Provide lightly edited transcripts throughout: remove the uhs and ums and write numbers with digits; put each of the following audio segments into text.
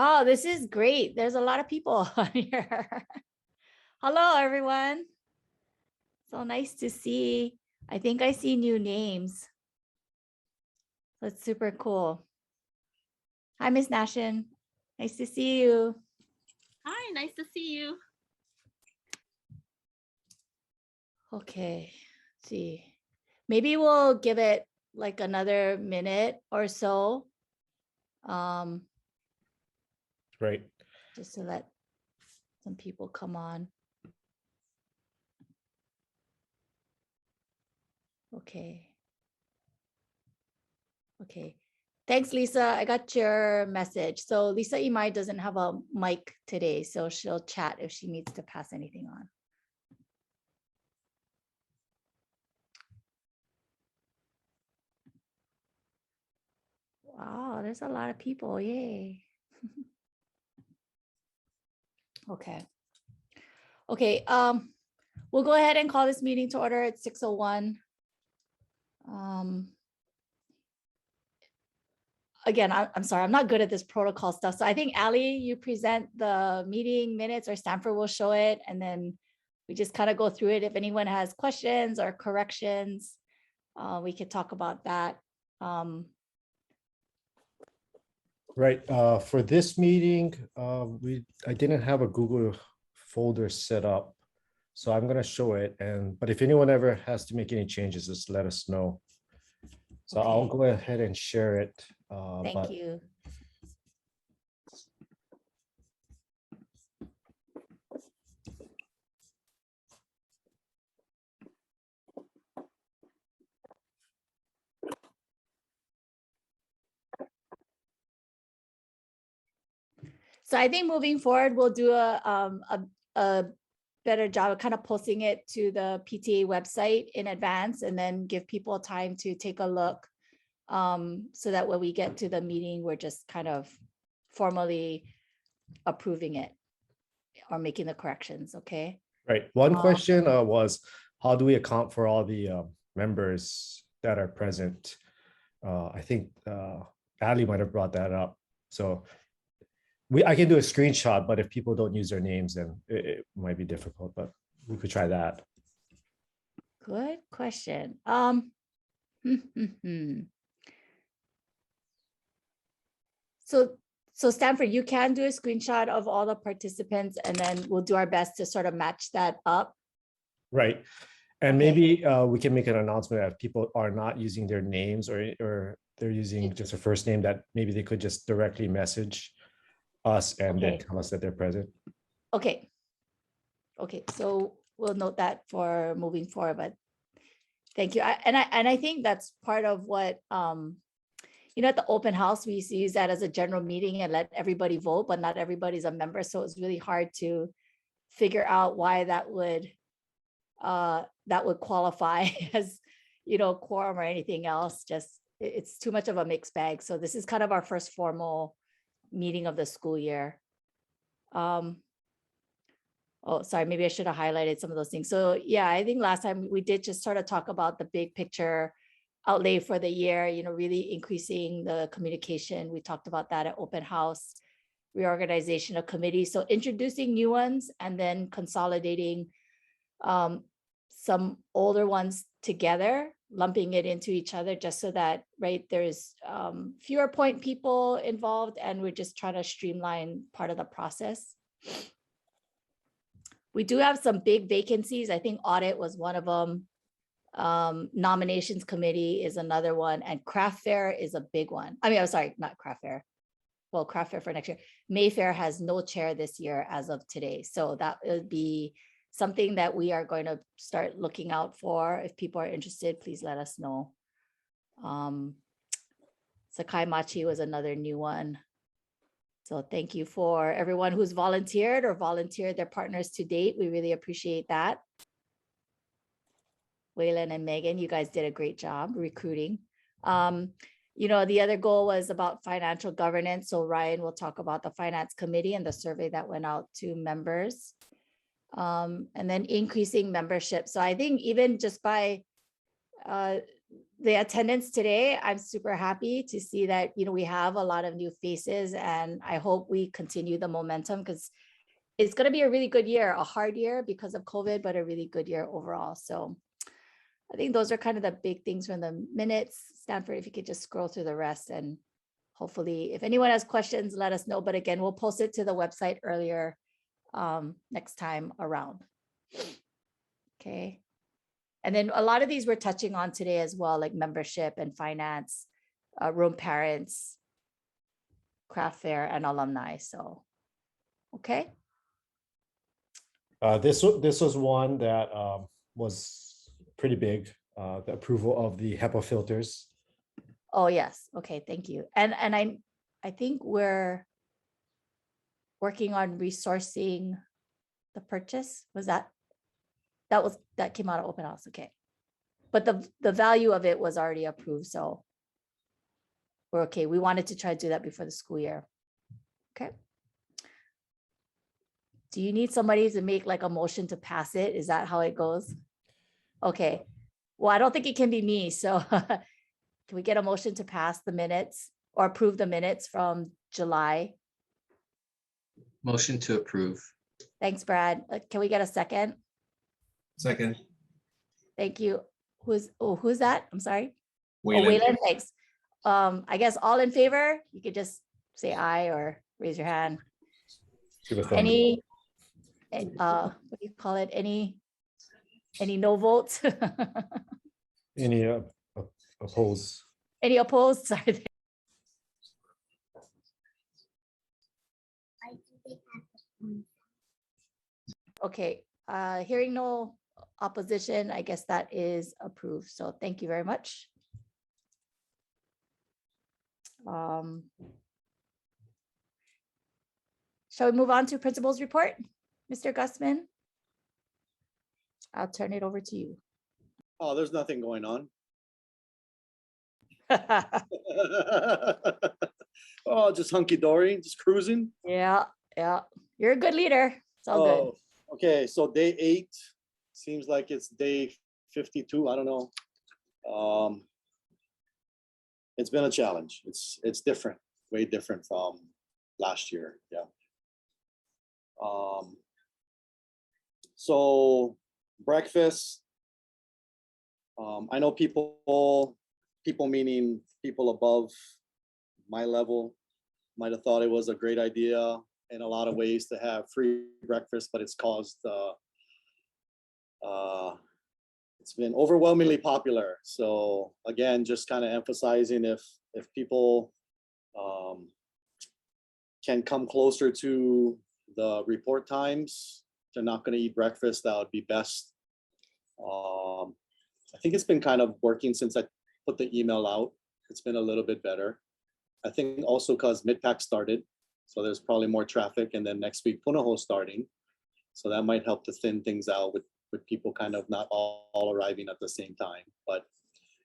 Oh, this is great. There's a lot of people on here. Hello, everyone. So nice to see. I think I see new names. That's super cool. Hi, Miss Nashin. Nice to see you. Hi, nice to see you. Okay, let's see. Maybe we'll give it like another minute or so. Right. Just to let some people come on. Okay. Okay. Thanks, Lisa. I got your message. So Lisa Imai doesn't have a mic today, so she'll chat if she needs to pass anything on. Wow, there's a lot of people. Yay. Okay. Okay. We'll go ahead and call this meeting to order at 6:01. Again, I'm sorry, I'm not good at this protocol stuff. So I think Ali, you present the meeting minutes, or Stanford will show it, and then we just kind of go through it. If anyone has questions or corrections, we could talk about that. Right. For this meeting, I didn't have a Google folder set up, so I'm gonna show it. But if anyone ever has to make any changes, just let us know. So I'll Okay. go ahead and share it. Thank you. So I think moving forward, we'll do a better job of kind of posting it to the PTA website in advance, and then give people time to take a look, so that when we get to the meeting, we're just kind of formally approving it or making the corrections. Okay. Right. One question was, how do we account for all the members that are present? I think Ali might have brought that up. So I can do a screenshot, but if people don't use their names, then it might be difficult, but we could try that. Good question. So Stanford, you can do a screenshot of all the participants, and then we'll do our best to sort of match that up. Right. And Okay. maybe we can make an announcement that if people are not using their names, or they're using just a first name, that maybe they could just directly message us and then tell us that they're present. Okay. Okay, so we'll note that for moving forward, but thank you. And I think that's part of what, at the open house, we used to use that as a general meeting and let everybody vote, but not everybody's a member. So it's really hard to figure out why that would qualify as, quorum or anything else. Just, it's too much of a mixed bag. So this is kind of our first formal meeting of the school year. Oh, sorry, maybe I should have highlighted some of those things. So yeah, I think last time we did just sort of talk about the big picture outlay for the year, really increasing the communication. We talked about that at open house, reorganization of committees. So introducing new ones and then consolidating some older ones together, lumping it into each other, just so that, right, there's fewer point people involved, and we're just trying to streamline part of the process. We do have some big vacancies. I think audit was one of them. Nominations committee is another one, and craft fair is a big one. I mean, I'm sorry, not craft fair. Well, craft fair for next year. Mayfair has no chair this year as of today. So that would be something that we are going to start looking out for. If people are interested, please let us know. Sakai Machi was another new one. So thank you for everyone who's volunteered or volunteered their partners to date. We really appreciate that. Waylon and Megan, you guys did a great job recruiting. The other goal was about financial governance. So Ryan will talk about the finance committee and the survey that went out to members. And then increasing membership. So I think even just by the attendance today, I'm super happy to see that, we have a lot of new faces, and I hope we continue the momentum, because it's going to be a really good year, a hard year because of COVID, but a really good year overall. So I think those are kind of the big things from the minutes. Stanford, if you could just scroll through the rest, and hopefully if anyone has questions, let us know. But again, we'll post it to the website earlier next time around. Okay. And then a lot of these we're touching on today as well, like membership and finance, room parents, craft fair, and alumni. So, okay. This was one that was pretty big. The approval of the HEPA filters. Oh, yes. Okay, thank you. And I think we're working on resourcing the purchase. Was that came out of open house? Okay. But the value of it was already approved, so we're okay. We wanted to try to do that before the school year. Okay. Do you need somebody to make like a motion to pass it? Is that how it goes? Okay. Well, I don't think it can be me. So can we get a motion to pass the minutes or approve the minutes from July? Motion to approve. Thanks, Brad. Can we get a second? Second. Thank you. Who's that? I'm sorry. Wayland. Oh, Wayland, thanks. I guess all in favor, you could just say aye or raise your hand. Give a thumb. Any, what do you call it? Any no votes? Any opposed? Any opposed? Sorry. Okay, hearing no opposition, I guess that is approved. So thank you very much. Shall we move on to principal's report? Mr. Gusman? I'll turn it over to you. Oh, there's nothing going on. Oh, just hunky dory, just cruising. Yeah, you're a good leader. It's all good. Oh, okay, so day 8 seems like it's day 52. I don't know. It's been a challenge. It's different, way different from last year. Yeah. So breakfast. I know people meaning people above my level might have thought it was a great idea in a lot of ways to have free breakfast, but it's caused it's been overwhelmingly popular. So again, just kind of emphasizing if people can come closer to the report times, they're not going to eat breakfast, that would be best. I think it's been kind of working since I put the email out. It's been a little bit better. I think also because Midpack started, so there's probably more traffic, and then next week Punahou starting, so that might help to thin things out with people kind of not all arriving at the same time. But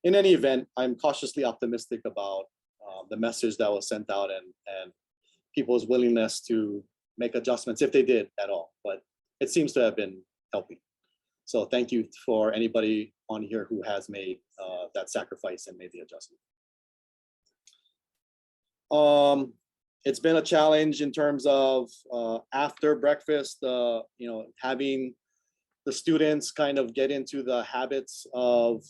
in any event, I'm cautiously optimistic about the message that was sent out and people's willingness to make adjustments if they did at all. But it seems to have been helping. So thank you for anybody on here who has made that sacrifice and made the adjustment. It's been a challenge in terms of after breakfast, having the students kind of get into the habits of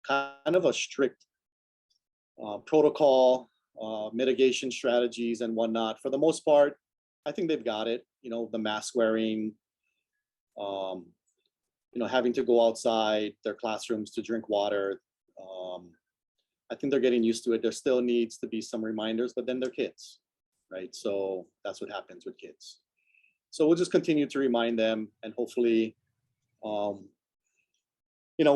kind of a strict protocol, mitigation strategies and whatnot. For the most part, I think they've got it. The mask wearing, having to go outside their classrooms to drink water. I think they're getting used to it. There still needs to be some reminders, but then they're kids, right? So that's what happens with kids. So we'll just continue to remind them, and hopefully,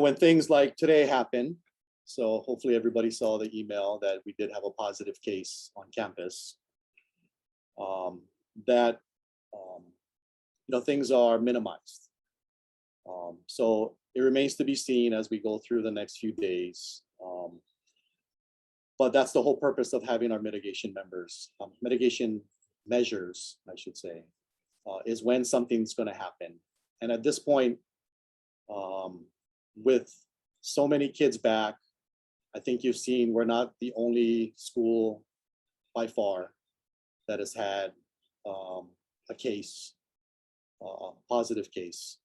when things like today happen, so hopefully everybody saw the email that we did have a positive case on campus, that things are minimized. So it remains to be seen as we go through the next few days. But that's the whole purpose of having our mitigation measures, I should say, is when something's going to happen. And at this point, with so many kids back, I think you've seen we're not the only school by far that has had a case, a positive case.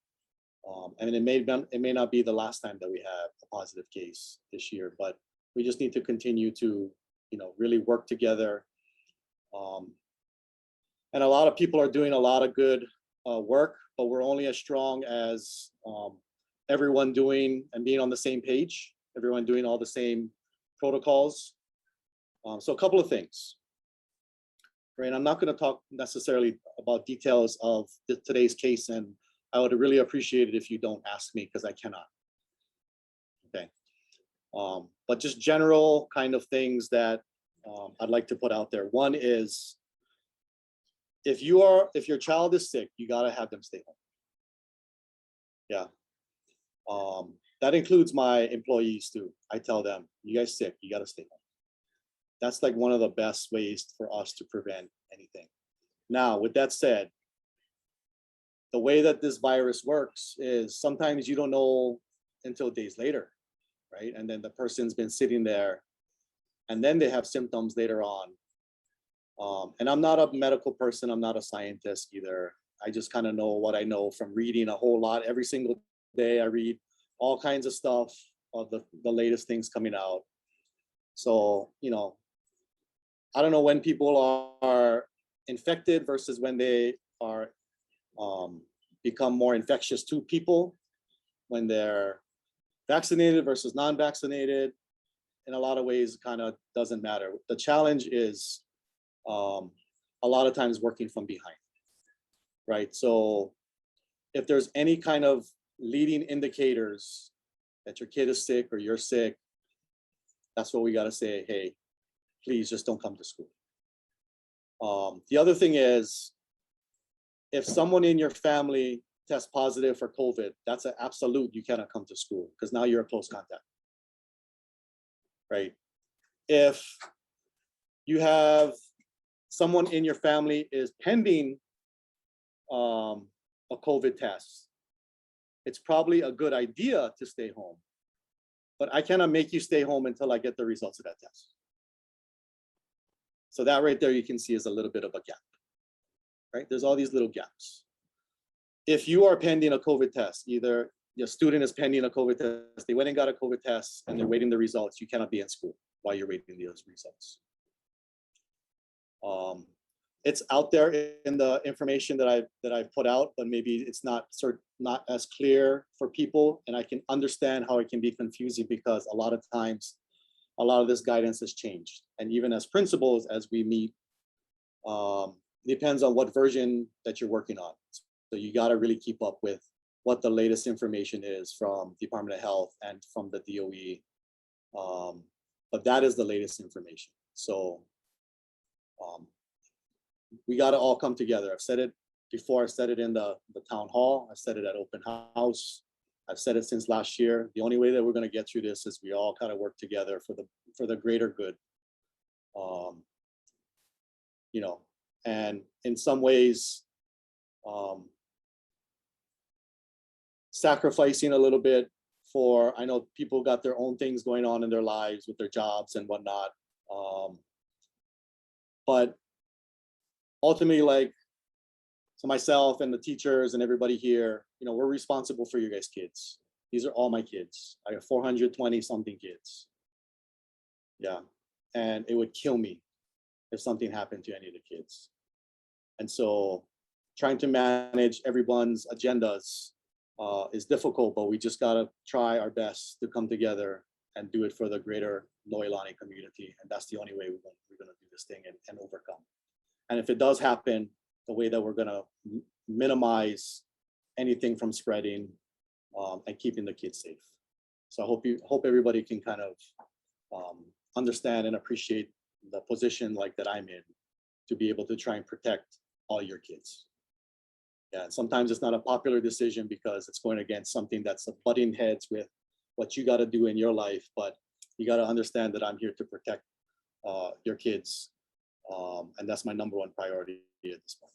And it may not be the last time that we have a positive case this year, but we just need to continue to, really work together. And a lot of people are doing a lot of good work, but we're only as strong as everyone doing and being on the same page, everyone doing all the same protocols. So a couple of things. Right, I'm not going to talk necessarily about details of today's case, and I would really appreciate it if you don't ask me because I cannot. Okay, but just general kind of things that I'd like to put out there. One is, if your child is sick, you got to have them stay home. Yeah, that includes my employees too. I tell them, you guys sick, you got to stay home. That's like one of the best ways for us to prevent anything. Now, with that said, the way that this virus works is sometimes you don't know until days later, right? And then the person's been sitting there and then they have symptoms later on. And I'm not a medical person, I'm not a scientist either. I just kind of know what I know from reading a whole lot. Every single day I read all kinds of stuff of the latest things coming out. So, I don't know when people are infected versus when they are become more infectious to people, when they're vaccinated versus non-vaccinated. In a lot of ways, kind of doesn't matter. The challenge is a lot of times working from behind, right? So if there's any kind of leading indicators that your kid is sick or you're sick, that's what we got to say, hey, please just don't come to school. The other thing is, if someone in your family tests positive for COVID, that's an absolute, you cannot come to school because now you're a close contact, right? If you have someone in your family is pending a COVID test, it's probably a good idea to stay home, but I cannot make you stay home until I get the results of that test. So that right there you can see is a little bit of a gap, right? There's all these little gaps. If you are pending a COVID test, either your student is pending a COVID test, they went and got a COVID test and they're waiting the results, you cannot be in school while you're waiting those results. It's out there in the information that I've put out, but maybe it's not as clear for people, and I can understand how it can be confusing because a lot of times a lot of this guidance has changed. And even as principals, as we meet, depends on what version that you're working on. So you got to really keep up with what the latest information is from Department of Health and from the DOE. But that is the latest information. So we got to all come together. I've said it before. I said it in the town hall. I said it at open house. I've said it since last year. The only way that we're going to get through this is we all kind of work together for the greater good. And in some ways, sacrificing a little bit for, I know people got their own things going on in their lives with their jobs and whatnot. But ultimately, so myself and the teachers and everybody here, we're responsible for you guys' kids. These are all my kids. I have 420 something kids. Yeah. And it would kill me if something happened to any of the kids. And so trying to manage everyone's agendas is difficult, but we just got to try our best to come together and do it for the greater Noelani community. And that's the only way we're going to do this thing and overcome. And if it does happen, the way that we're going to minimize anything from spreading and keeping the kids safe. So I hope everybody can kind of understand and appreciate the position like that I'm in, to be able to try and protect all your kids. Yeah, sometimes it's not a popular decision because it's going against something that's butting heads with what you got to do in your life, but you got to understand that I'm here to protect your kids, and that's my number one priority at this point.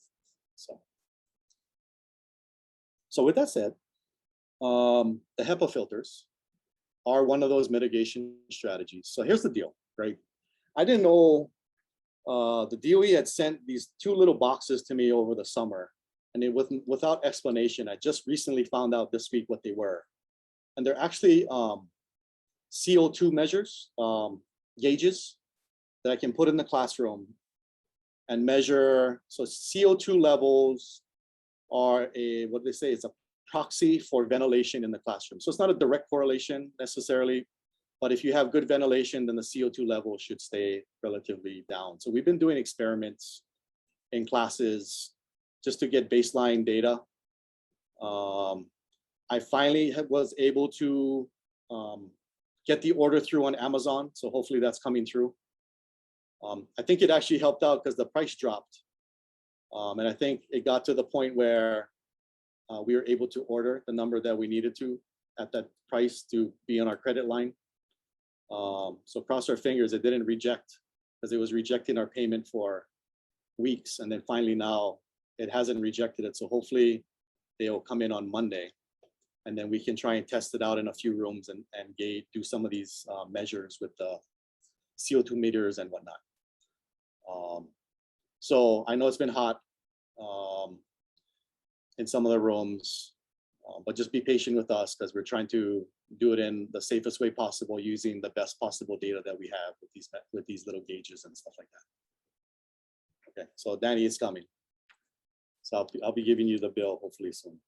So with that said, the HEPA filters, are one of those mitigation strategies. So here's the deal, right? I didn't know the DOE had sent these 2 little boxes to me over the summer, and without explanation. I just recently found out this week what they were. And they're actually CO2 measures, gauges that I can put in the classroom and measure. So CO2 levels are what they say, it's a proxy for ventilation in the classroom. So it's not a direct correlation necessarily, but if you have good ventilation, then the CO2 level should stay relatively down. So we've been doing experiments in classes just to get baseline data. I finally was able to get the order through on Amazon. So hopefully that's coming through. I think it actually helped out because the price dropped. And I think it got to the point where we were able to order the number that we needed to at that price to be on our credit line. So cross our fingers, it didn't reject, because it was rejecting our payment for weeks. And then finally now it hasn't rejected it. So hopefully they will come in on Monday, and then we can try and test it out in a few rooms and do some of these measures with the CO2 meters and whatnot. So I know it's been hot in some of the rooms, but just be patient with us, because we're trying to do it in the safest way possible using the best possible data that we have with these little gauges and stuff like that. Okay, so Danny is coming. So I'll be giving you the bill hopefully soon.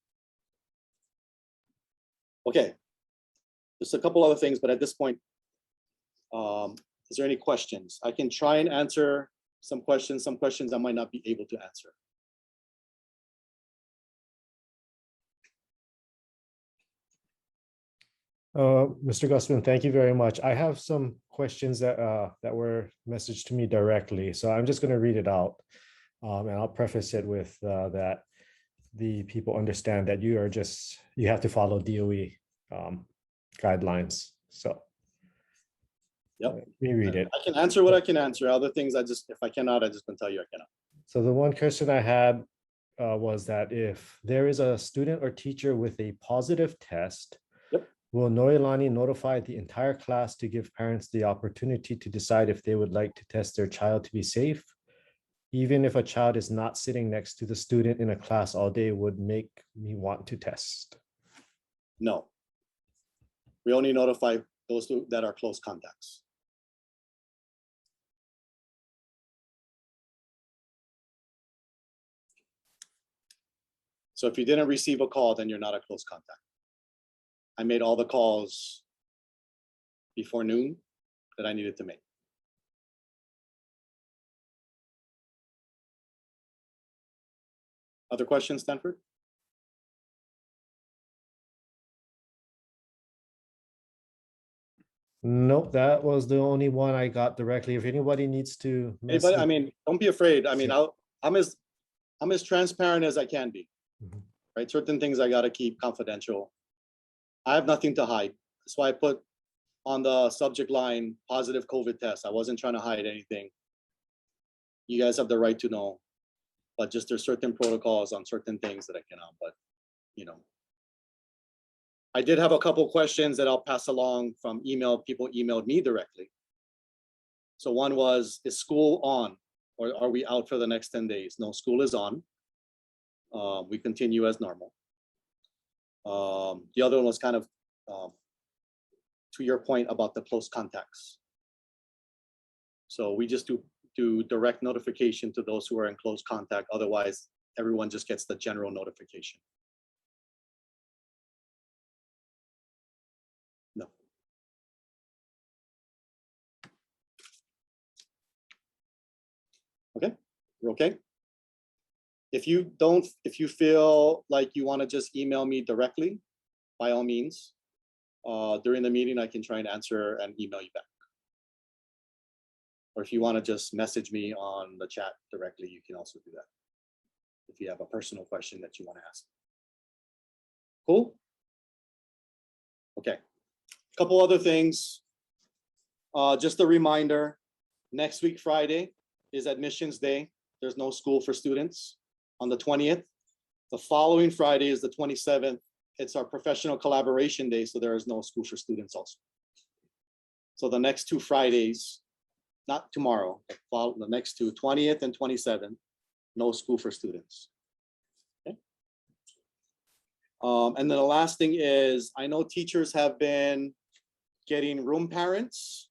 Okay, just a couple other things, but at this point, is there any questions? I can try and answer some questions I might not be able to answer. Mr. Gusman, thank you very much. I have some questions that were messaged to me directly, so I'm just going to read it out, and I'll preface it with that the people understand that you have to follow DOE guidelines. So yep, let me read it. I can answer what I can answer. Other things, if I cannot, I just can tell you I cannot. So the one question I had was that if there is a student or teacher with a positive test, will Noelani notify the entire class to give parents the opportunity to decide if they would like to test their child to be safe? Even if a child is not sitting next to the student in a class all day, would make me want to test? No. We only notify those that are close contacts. So if you didn't receive a call, then you're not a close contact. I made all the calls before noon that I needed to make. Other questions, Stanford? Nope, that was the only one I got directly. If anybody needs to Anybody, I mean, don't be afraid. I mean, I'm as transparent as I can be. Mhm. Right? Certain things I got to keep confidential. I have nothing to hide. That's why I put on the subject line positive COVID test. I wasn't trying to hide anything. You guys have the right to know, but just there's certain protocols on certain things that I cannot. But you know, I did have a couple questions that I'll pass along from email. People emailed me directly. So one was, is school on, or are we out for the next 10 days? No, school is on. We continue as normal. The other one was kind of to your point about the close contacts. So we just do direct notification to those who are in close contact. Otherwise, everyone just gets the general notification. No. Okay, we're okay. If you feel like you want to just email me directly, by all means, during the meeting, I can try and answer and email you back. Or if you want to just message me on the chat directly, you can also do that. If you have a personal question that you want to ask. Cool? Okay. A couple other things. Just a reminder, next week, Friday, is admissions day. There's no school for students on the 20th. The following Friday is the 27th, it's our professional collaboration day, so there is no school for students also. So the next 2 Fridays, not tomorrow, but the next two, 20th and 27th, no school for students. Okay. And then the last thing is, I know teachers have been getting room parents.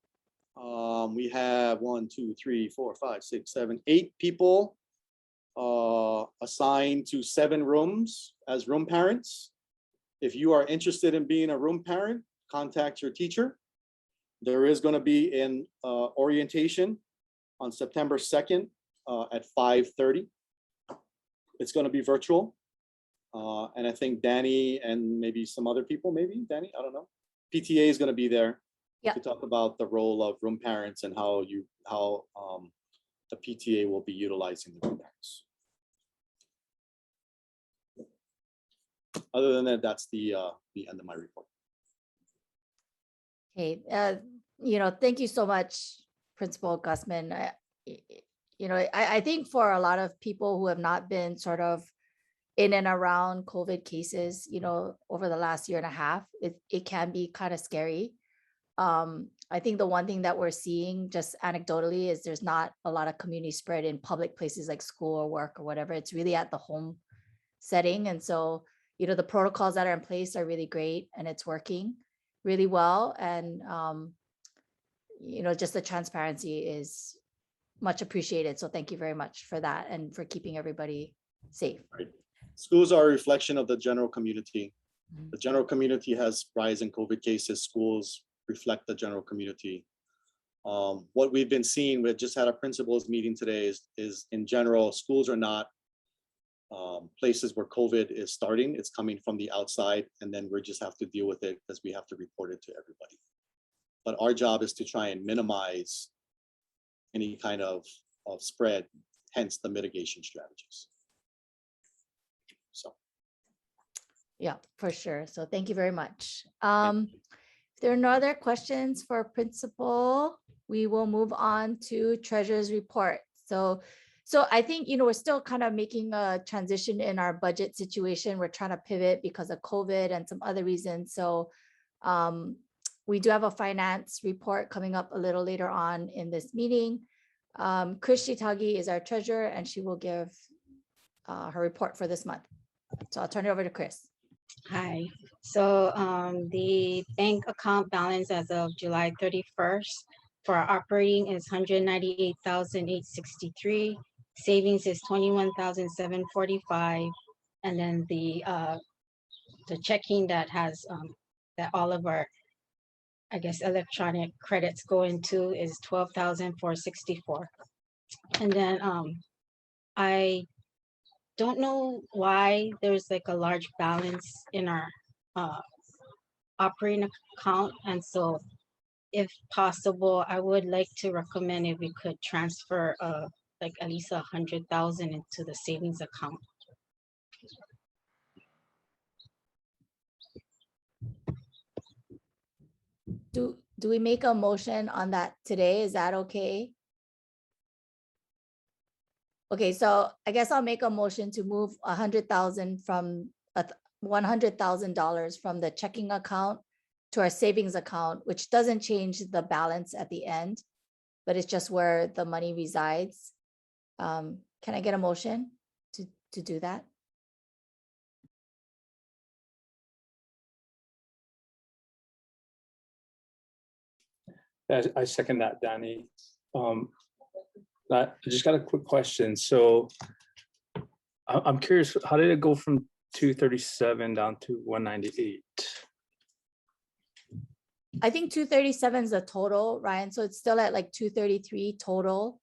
We have 1, 2, 3, 4, 5, 6, 7, 8 people assigned to 7 rooms as room parents. If you are interested in being a room parent, contact your teacher. There is going to be an orientation on September 2nd at 5:30. It's going to be virtual. And I think Danny and maybe some other people, maybe Danny, I don't know. PTA is going to be there to talk about the role of room parents and how the PTA will be utilizing the room parents. Other than that, that's the end of my report. Okay, thank you so much, Principal Gusman. I think for a lot of people who have not been sort of in and around COVID cases, over the last year and a half, it can be kind of scary. I think the one thing that we're seeing just anecdotally is there's not a lot of community spread in public places like school or work or whatever. It's really at the home setting. And so, the protocols that are in place are really great and it's working really well. And, just the transparency is much appreciated. So thank you very much for that and for keeping everybody safe. Right. Schools are a reflection of the general community. The general community has rise in COVID cases. Schools reflect the general community. What we've been seeing, we just had a principals meeting today, is in general, schools are not places where COVID is starting. It's coming from the outside, and then we just have to deal with it because we have to report it to everybody. But our job is to try and minimize any kind of spread, hence the mitigation strategies. So. Yeah, for sure. So thank you very much. If there are no other questions for principal, we will move on to treasurer's report. So I think, we're still kind of making a transition in our budget situation. We're trying to pivot because of COVID and some other reasons. So we do have a finance report coming up a little later on in this meeting. Chris Shitagi is our treasurer and she will give her report for this month. So I'll turn it over to Chris. Hi. So the bank account balance as of July 31st for our operating is 198,863. Savings is 21,745. And then the checking that has that all of our, I guess, electronic credits go into is 12,464. And then I don't know why there's like a large balance in our operating account, and so if possible, I would like to recommend if we could transfer like at least 100,000 into the savings account. Do we make a motion on that today? Is that okay? Okay, so I guess I'll make a motion to move 100,000 from $100,000 from the checking account to our savings account, which doesn't change the balance at the end, but it's just where the money resides. Can I get a motion to do that? I second that, Danny. I just got a quick question. So I'm curious, how did it go from 237 down to 198? I think 237 is the total, Ryan. So it's still at like 233 total.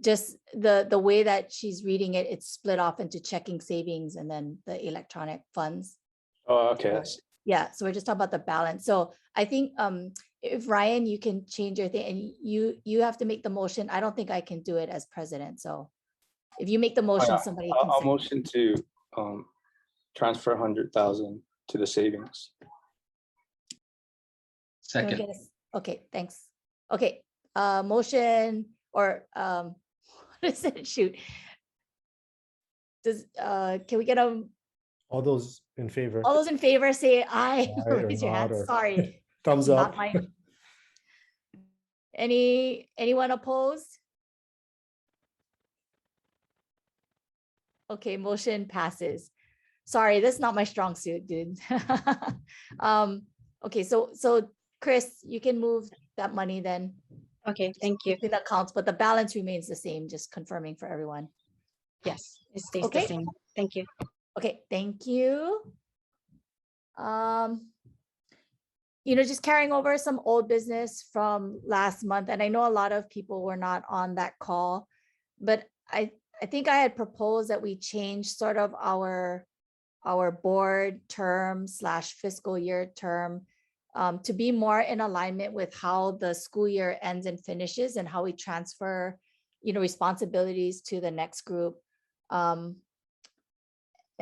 Just the way that she's reading it, it's split off into checking, savings, and then the electronic funds. Oh, okay. Yeah, so we're just talking about the balance. So I think if Ryan, you can change your thing, and you have to make the motion. I don't think I can do it as president. So if you make the motion, somebody can I'll second. motion to transfer 100,000 to the savings. Can we Second. get okay, thanks. Okay, motion or what is it? Shoot. Can we get a All those in favor? All those in favor say aye. Aye or Raise your nod hand. or Sorry. Thumbs Not up. my. Anyone opposed? Okay, motion passes. Sorry, that's not my strong suit, dude. Okay, so Chris, you can move that money then. Okay, thank you. To the accounts, but the balance remains the same, just confirming for everyone. Yes, it stays the Okay. same. Thank you. Okay, thank you. Just carrying over some old business from last month, and I know a lot of people were not on that call, but I think I had proposed that we change sort of our board term / fiscal year term to be more in alignment with how the school year ends and finishes and how we transfer, responsibilities to the next group. And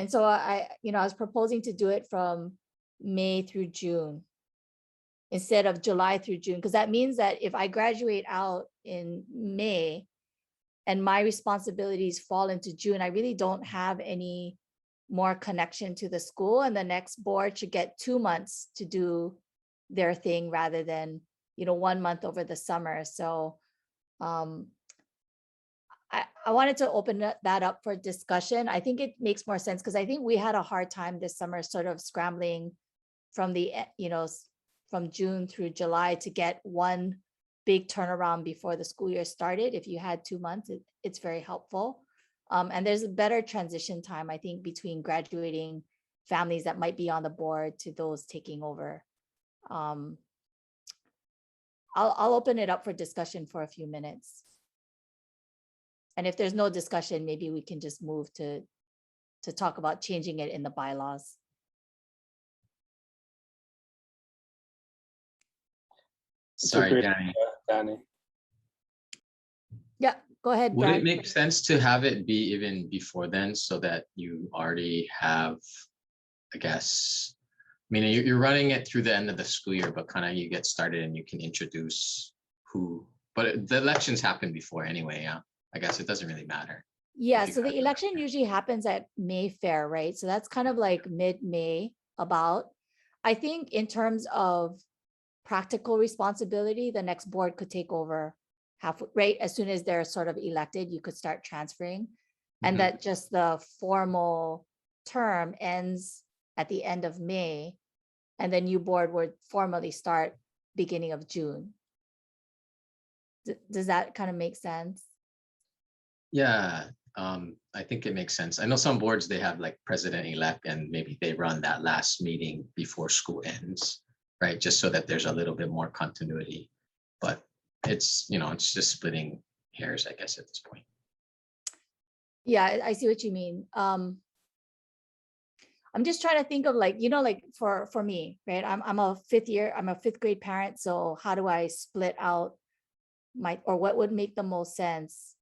so I was proposing to do it from May through June instead of July through June, because that means that if I graduate out in May and my responsibilities fall into June, I really don't have any more connection to the school, and the next board should get 2 months to do their thing rather than 1 month over the summer. So I wanted to open that up for discussion. I think it makes more sense because I think we had a hard time this summer sort of scrambling from from June through July to get one big turnaround before the school year started. If you had 2 months, it's very helpful. And there's a better transition time, I think, between graduating families that might be on the board to those taking over. I'll open it up for discussion for a few minutes. And if there's no discussion, maybe we can just move to talk about changing it in the bylaws. Sorry, great- Danny. Danny. Yeah, go ahead, Would Brad. it make sense to have it be even before then so that you already have, I guess, I mean, you're running it through the end of the school year, but kind of you get started and you can introduce who, but the elections happen before anyway. Yeah, I guess it doesn't really matter. Yeah, you so the got it. election usually happens at Mayfair, right? So that's kind of like mid-May about. I think in terms of practical responsibility, the next board could take over right as soon as they're sort of elected, you could start transferring. And Mhm. that just the formal term ends at the end of May, and the new board would formally start beginning of June. Does that kind of make sense? Yeah, I think it makes sense. I know some boards, they have like president-elect and maybe they run that last meeting before school ends, right? Just so that there's a little bit more continuity. But it's, it's just splitting hairs, I guess, at this point. Yeah, I see what you mean. I'm just trying to think of like for me, right? I'm a fifth grade parent. So how do I split out what would make the most sense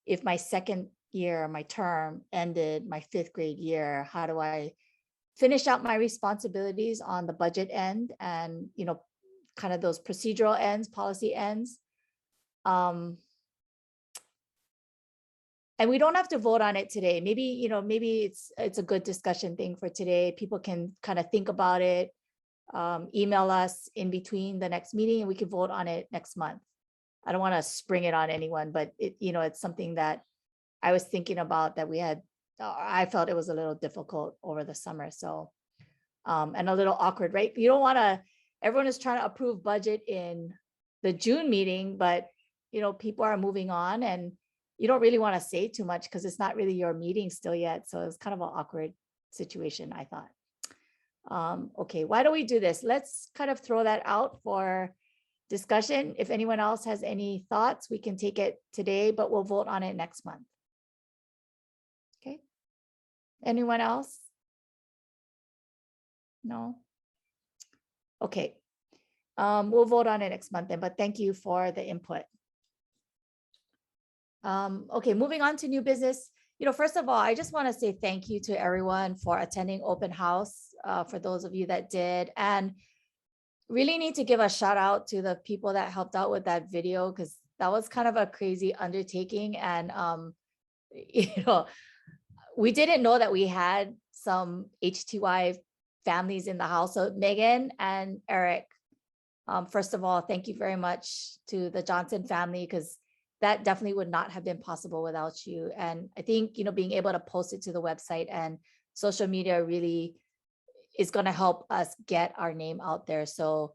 if my second year, my term ended my fifth grade year? How do I finish out my responsibilities on the budget end and, kind of those procedural ends, policy ends? And we don't have to vote on it today. Maybe, maybe it's a good discussion thing for today. People can kind of think about it, email us in between the next meeting, and we can vote on it next month. I don't want to spring it on anyone, but it's something that I was thinking about that I felt it was a little difficult over the summer. So, and a little awkward, right? You don't want to, everyone is trying to approve budget in the June meeting, but people are moving on and you don't really want to say too much because it's not really your meeting still yet. So it's kind of an awkward situation, I thought. Okay, why don't we do this? Let's kind of throw that out for discussion. If anyone else has any thoughts, we can take it today, but we'll vote on it next month. Okay. Anyone else? No? Okay. We'll vote on it next month then, but thank you for the input. Okay, moving on to new business. First of all, I just want to say thank you to everyone for attending open house, for those of you that did, and really need to give a shout out to the people that helped out with that video, because that was kind of a crazy undertaking. And, we didn't know that we had some HTY families in the house. So Megan and Eric, first of all, thank you very much to the Johnson family, because that definitely would not have been possible without you. And I think, being able to post it to the website and social media really is going to help us get our name out there. So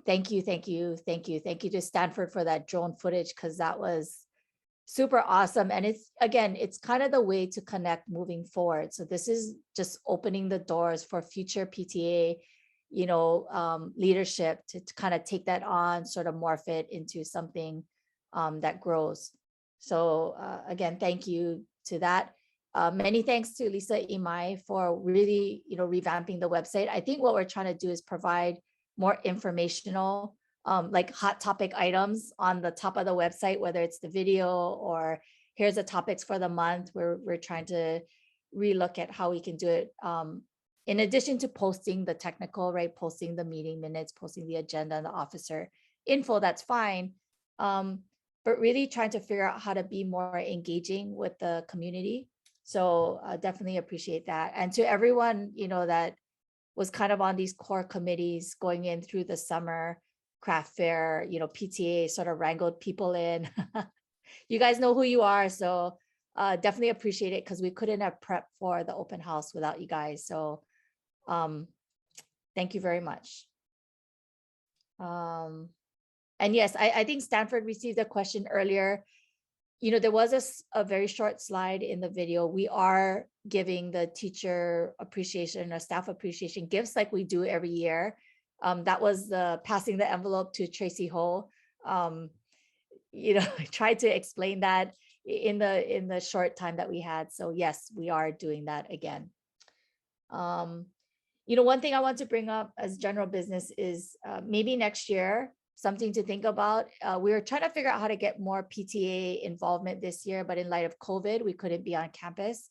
thank you to Stanford for that drone footage, because that was super awesome. And it's kind of the way to connect moving forward. So this is just opening the doors for future PTA, leadership to kind of take that on, sort of morph it into something that grows. So again, thank you to that. Many thanks to Lisa Imai for really, revamping the website. I think what we're trying to do is provide more informational, like hot topic items on the top of the website, whether it's the video or here's the topics for the month. We're trying to relook at how we can do it. In addition to posting the technical, right? Posting the meeting minutes, posting the agenda and the officer info, that's fine. But really trying to figure out how to be more engaging with the community. So definitely appreciate that. And to everyone, that was kind of on these core committees going in through the summer, craft fair, PTA sort of wrangled people in. You guys know who you are. So definitely appreciate it, because we couldn't have prepped for the open house without you guys. So thank you very much. And yes, I think Stanford received a question earlier. There was a very short slide in the video. We are giving the teacher appreciation or staff appreciation gifts like we do every year. That was the passing the envelope to Tracy Ho. I tried to explain that in the short time that we had. So yes, we are doing that again. One thing I want to bring up as general business is maybe next year, something to think about. We were trying to figure out how to get more PTA involvement this year, but in light of COVID, we couldn't be on campus.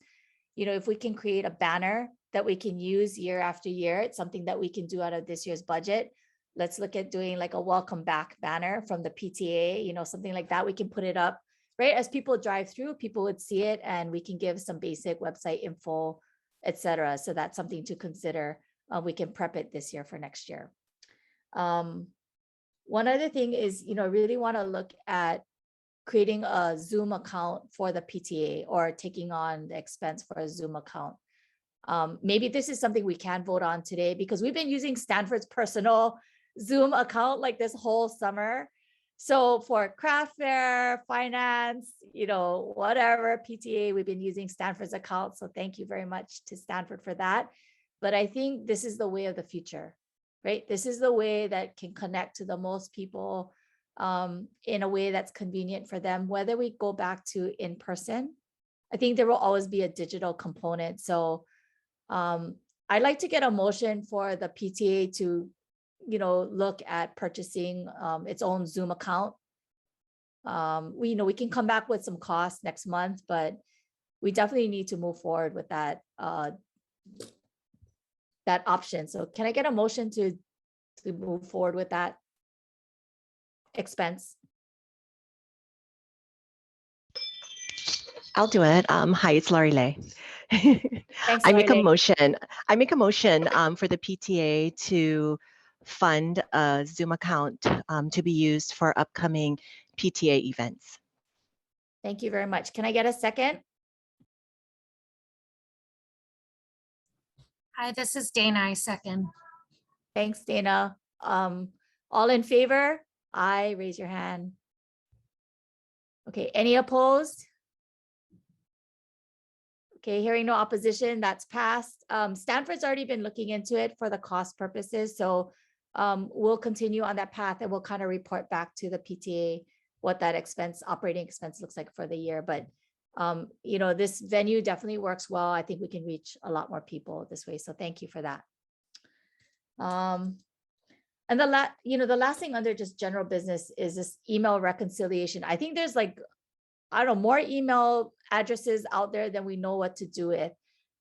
If we can create a banner that we can use year after year, it's something that we can do out of this year's budget. Let's look at doing like a welcome back banner from the PTA, something like that. We can put it up, right? As people drive through, people would see it, and we can give some basic website info, etc. So that's something to consider. We can prep it this year for next year. One other thing is, really want to look at creating a Zoom account for the PTA, or taking on the expense for a Zoom account. Maybe this is something we can vote on today, because we've been using Stanford's personal Zoom account like this whole summer. So for craft fair, finance, whatever PTA, we've been using Stanford's account. So thank you very much to Stanford for that. But I think this is the way of the future, right? This is the way that can connect to the most people in a way that's convenient for them, whether we go back to in person. I think there will always be a digital component. So I'd like to get a motion for the PTA to, look at purchasing its own Zoom account. We can come back with some costs next month, but we definitely need to move forward with that that option. So can I get a motion to move forward with that expense? I'll do it. Hi, it's Laurie Lay. Thanks, I make a Laurie. motion. I make a motion for the PTA to fund a Zoom account to be used for upcoming PTA events. Thank you very much. Can I get a second? Hi, this is Dana. I second. Thanks, Dana. All in favor? Aye, raise your hand. Okay, any opposed? Okay, hearing no opposition, that's passed. Stanford's already been looking into it for the cost purposes. So we'll continue on that path, and we'll kind of report back to the PTA what that operating expense looks like for the year. But this venue definitely works well. I think we can reach a lot more people this way. So thank you for that. And the last thing under just general business is this email reconciliation. I think there's more email addresses out there than we know what to do with.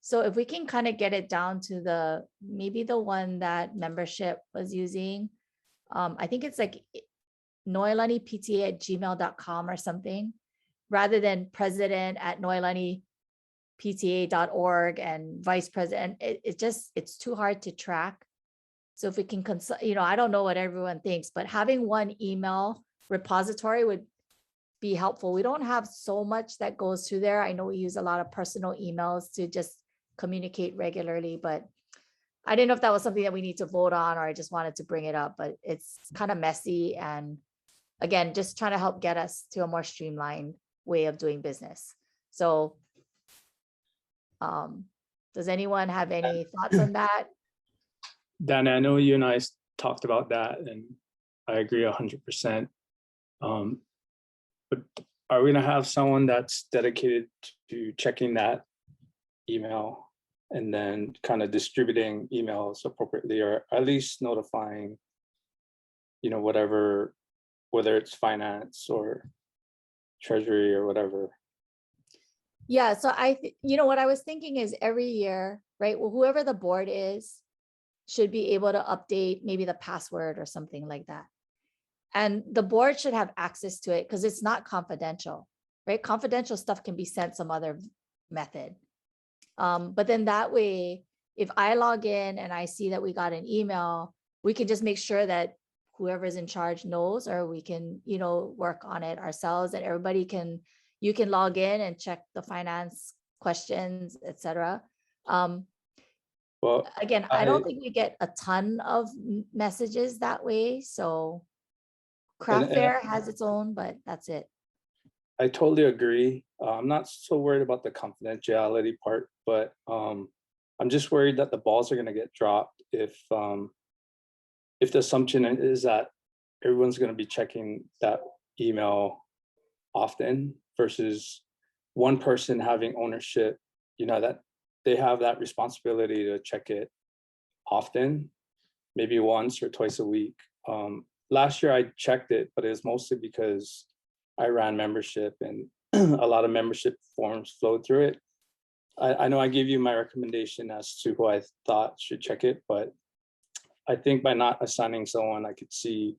So if we can kind of get it down to maybe the one that membership was using, I think it's like noelanipta@gmail.com or something, rather than president@noelani PTA.org and vice president. It's too hard to track. So if we can consult, I don't know what everyone thinks, but having one email repository would be helpful. We don't have so much that goes through there. I know we use a lot of personal emails to just communicate regularly, but I didn't know if that was something that we need to vote on, or I just wanted to bring it up, but it's kind of messy. And again, just trying to help get us to a more streamlined way of doing business. So does anyone have any thoughts on that? Danny, I know you and I talked about that, and I agree 100%. But are we gonna have someone that's dedicated to checking that email and then kind of distributing emails appropriately, or at least notifying, whatever, whether it's finance or treasury or whatever? Yeah, so what I was thinking is every year, right? Well, whoever the board is should be able to update maybe the password or something like that. And the board should have access to it because it's not confidential, right? Confidential stuff can be sent some other method. But then that way, if I log in and I see that we got an email, we can just make sure that whoever's in charge knows, or we can, work on it ourselves, and you can log in and check the finance questions, etc. Well, Again, I don't think we get a ton of messages that way. So Craft And- Fair has its own, but that's it. I totally agree. I'm not so worried about the confidentiality part, but I'm just worried that the balls are going to get dropped if the assumption is that everyone's going to be checking that email often versus one person having ownership, that they have that responsibility to check it often, maybe once or twice a week. Last year I checked it, but it was mostly because I ran membership and a lot of membership forms flowed through it. I know I gave you my recommendation as to who I thought should check it, but I think by not assigning someone, I could see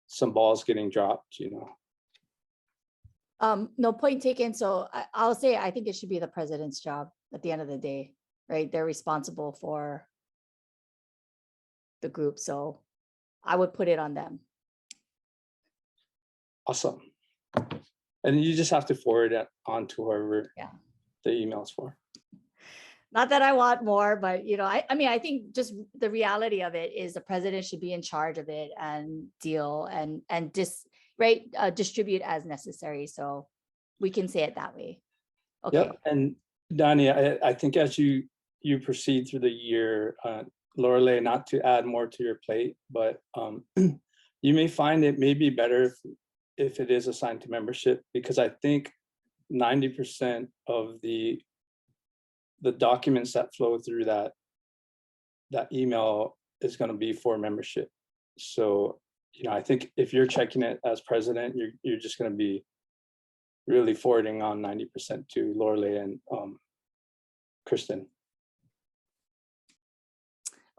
some balls getting dropped, No, point taken. So I'll say, I think it should be the president's job at the end of the day, right? They're responsible for the group. So I would put it on them. Awesome. And you just have to forward it on to whoever the email's for. Not that I want more, but I think just the reality of it is the president should be in charge of it and deal and distribute as necessary. So we can say it that way. Okay. Yep. And Donnie, I think as you proceed through the year, Lorelei, not to add more to your plate, but you may find it may be better if it is assigned to membership, because I think 90% of the documents that flow through that email is going to be for membership. So, I think if you're checking it as president, you're just going to be really forwarding on 90% to Lorelei and Kristen.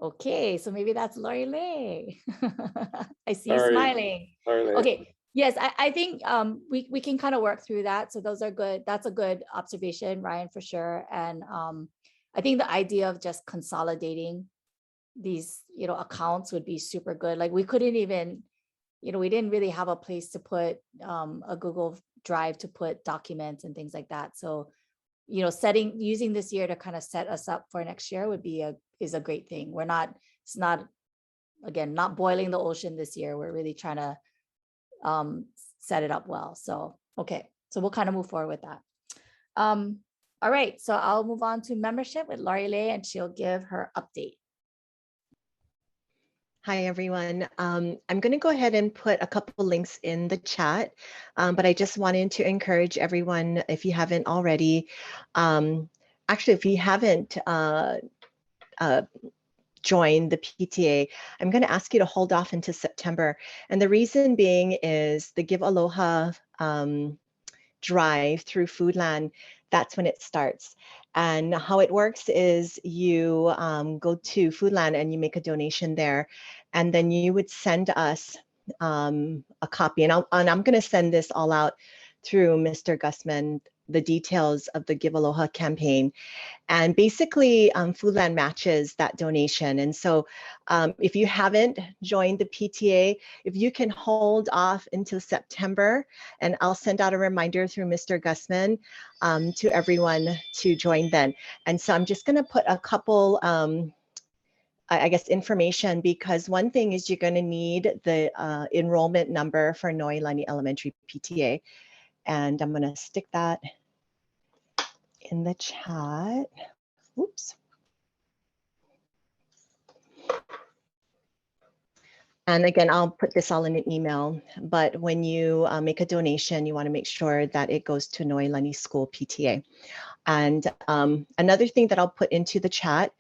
Okay, so maybe that's Lorelei. I see you Sorry, smiling. Lorelei. Okay, yes, I think we can kind of work through that. So those are good. That's a good observation, Ryan, for sure. And I think the idea of just consolidating these, accounts would be super good. Like we couldn't even, we didn't really have a place to put a Google Drive to put documents and things like that. So, using this year to kind of set us up for next year is a great thing. It's not boiling the ocean this year. We're really trying to set it up well. So, okay. So we'll kind of move forward with that. All right. So I'll move on to membership with Lorelei, and she'll give her update. Hi, everyone. I'm going to go ahead and put a couple links in the chat, but I just wanted to encourage everyone, if you haven't already, actually, if you haven't joined the PTA, I'm going to ask you to hold off into September. And the reason being is the Give Aloha drive through Foodland. That's when it starts. And how it works is you go to Foodland and you make a donation there, and then you would send us a copy. And I'm going to send this all out through Mr. Gusman the details of the Give Aloha campaign. And basically, Foodland matches that donation. And so if you haven't joined the PTA, if you can hold off until September, and I'll send out a reminder through Mr. Gusman to everyone to join then. And so I'm just going to put a couple, I guess, information, because one thing is you're going to need the enrollment number for Noelani Elementary PTA. And I'm going to stick that in the chat. Oops. And again, I'll put this all in an email, but when you make a donation, you want to make sure that it goes to Noelani School PTA. And another thing that I'll put into the chat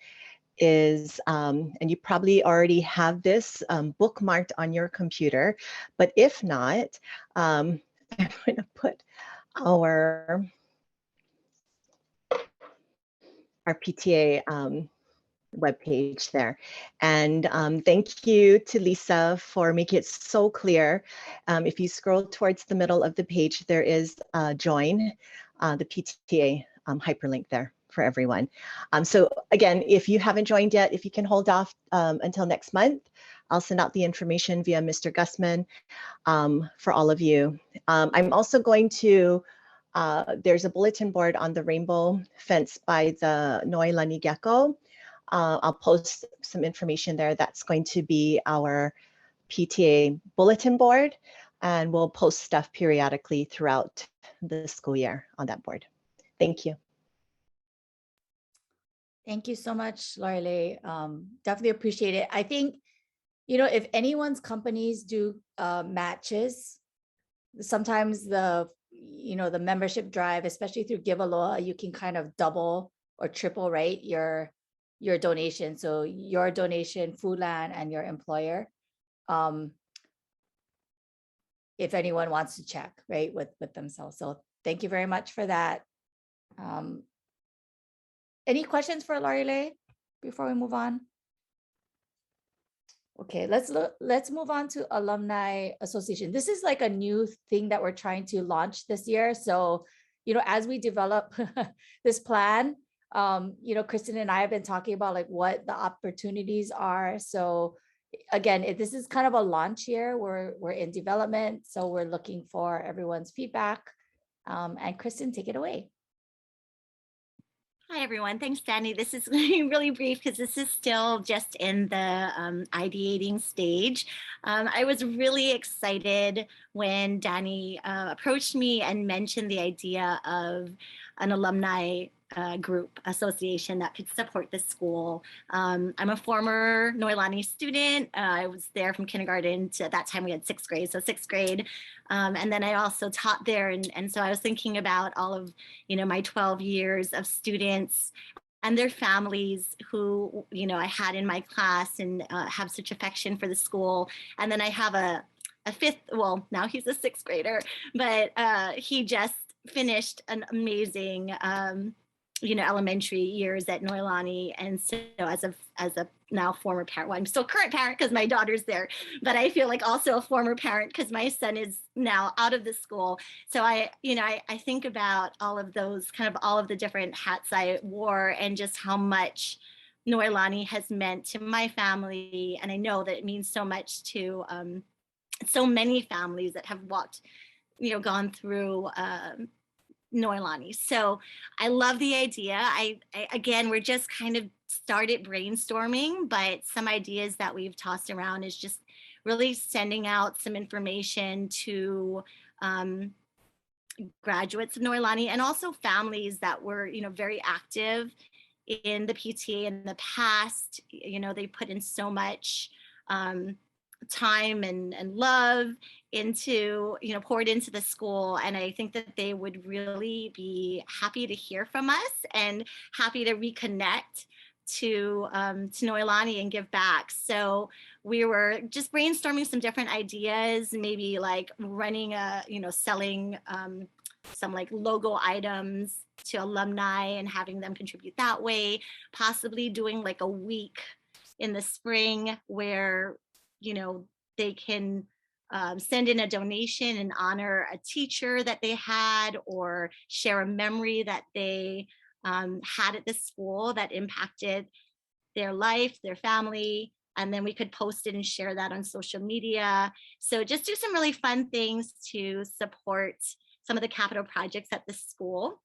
is, and you probably already have this bookmarked on your computer, but if not, I'm going to put our PTA webpage there. And thank you to Lisa for making it so clear. If you scroll towards the middle of the page, there is join the PTA hyperlink there for everyone. So again, if you haven't joined yet, if you can hold off until next month, I'll send out the information via Mr. Gusman for all of you. I'm also going to, there's a bulletin board on the rainbow fence by the Noelani Gecko. I'll post some information there. That's going to be our PTA bulletin board, and we'll post stuff periodically throughout the school year on that board. Thank you. Thank you so much, Lorelei. Definitely appreciate it. I think, you know, if anyone's companies do matches, sometimes the, you know, the membership drive, especially through Give Aloha, you can kind of double or triple, right, your donation. So your donation, Foodland, and your employer. If anyone wants to check, right, with themselves. So thank you very much for that. Any questions for Lorelei before we move on? Okay, let's move on to Alumni Association. This is like a new thing that we're trying to launch this year. So, you know, as we develop this plan, you know, Kristen and I have been talking about like what the opportunities are. So again, this is kind of a launch year. We're in development, so we're looking for everyone's feedback. And Kristen, take it away. Hi, everyone. Thanks, Danny. This is really brief because this is still just in the ideating stage. I was really excited when Danny approached me and mentioned the idea of an alumni group association that could support the school. I'm a former Noelani student. I was there from kindergarten to, at that time we had 6th grade, so 6th grade. And then I also taught there. And so I was thinking about all of, you know, my 12 years of students and their families who, you know, I had in my class and have such affection for the school. And then I have a 5th, well, now he's a 6th grader, but he just finished an amazing, you know, elementary years at Noelani. And so as a now former parent, well, I'm still current parent because my daughter's there, but I feel like also a former parent because my son is now out of the school. So I think about all of those, kind of all of the different hats I wore and just how much Noelani has meant to my family. And I know that it means so much to so many families that have walked, you know, gone through Noelani. So I love the idea. I again, we're just kind of started brainstorming, but some ideas that we've tossed around is just really sending out some information to graduates of Noelani and also families that were, you know, very active in the PTA in the past. You know, they put in so much time and love into, you know, poured into the school. And I think that they would really be happy to hear from us and happy to reconnect to Noelani and give back. So we were just brainstorming some different ideas, maybe like running a, you know, selling some like logo items to alumni and having them contribute that way, possibly doing like a week in the spring where, you know, they can send in a donation and honor a teacher that they had, or share a memory that they had at the school that impacted their life, their family, and then we could post it and share that on social media. So just do some really fun things to support some of the capital projects at the school.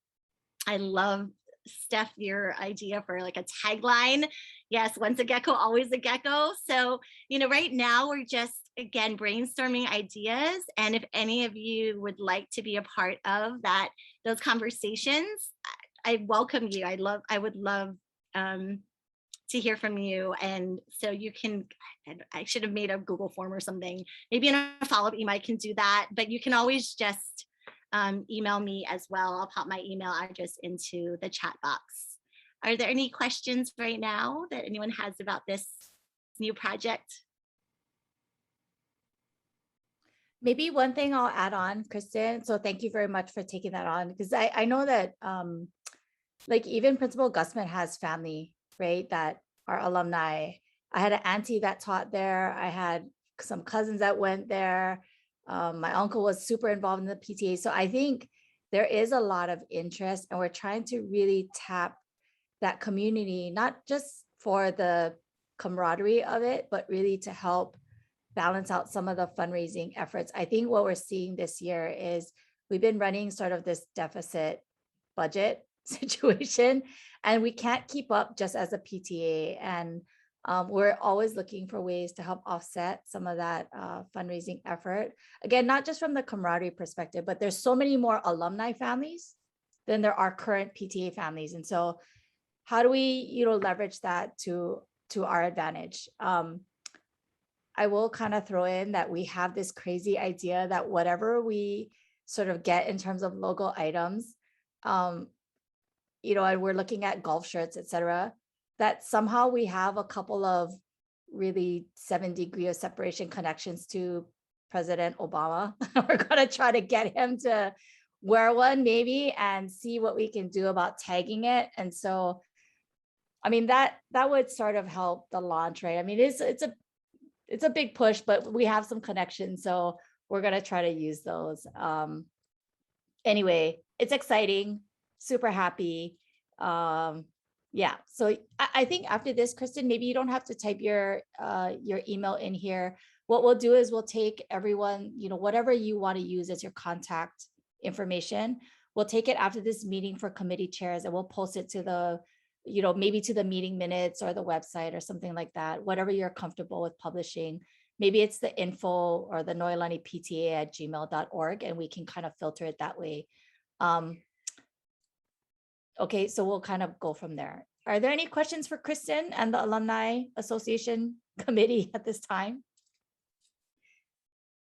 I love, Steph, your idea for like a tagline. Yes, once a gecko, always a gecko. So, you know, right now we're just, again, brainstorming ideas. And if any of you would like to be a part of that, those conversations, I welcome you. I would love to hear from you. And so you can, I should have made a Google form or something. Maybe in a follow-up email I can do that, but you can always just email me as well. I'll pop my email address into the chat box. Are there any questions right now that anyone has about this new project? Maybe one thing I'll add on, Kristen. So thank you very much for taking that on, because I know that like even Principal Gusman has family, right, that are alumni. I had an auntie that taught there. I had some cousins that went there. My uncle was super involved in the PTA. So I think there is a lot of interest, and we're trying to really tap that community, not just for the camaraderie of it, but really to help balance out some of the fundraising efforts. I think what we're seeing this year is we've been running sort of this deficit budget situation, and we can't keep up just as a PTA. And we're always looking for ways to help offset some of that fundraising effort. Again, not just from the camaraderie perspective, but there's so many more alumni families than there are current PTA families. And so how do we, you know, leverage that to our advantage? I will kind of throw in that we have this crazy idea that whatever we sort of get in terms of logo items, you know, and we're looking at golf shirts, et cetera, that somehow we have a couple of really 7-degree of separation connections to President Obama. We're going to try to get him to wear one maybe and see what we can do about tagging it. And so, I mean, that would sort of help the launch, right? I mean, it's a big push, but we have some connections. So we're going to try to use those. Anyway, it's exciting, super happy. Yeah, so I think after this, Kristen, maybe you don't have to type your email in here. What we'll do is we'll take everyone, you know, whatever you want to use as your contact information, we'll take it after this meeting for committee chairs, and we'll post it to the, you know, maybe to the meeting minutes or the website or something like that, whatever you're comfortable with publishing. Maybe it's the info or the Noelani PTA at gmail.org, and we can kind of filter it that way. Okay, so we'll kind of go from there. Are there any questions for Kristen and the Alumni Association Committee at this time?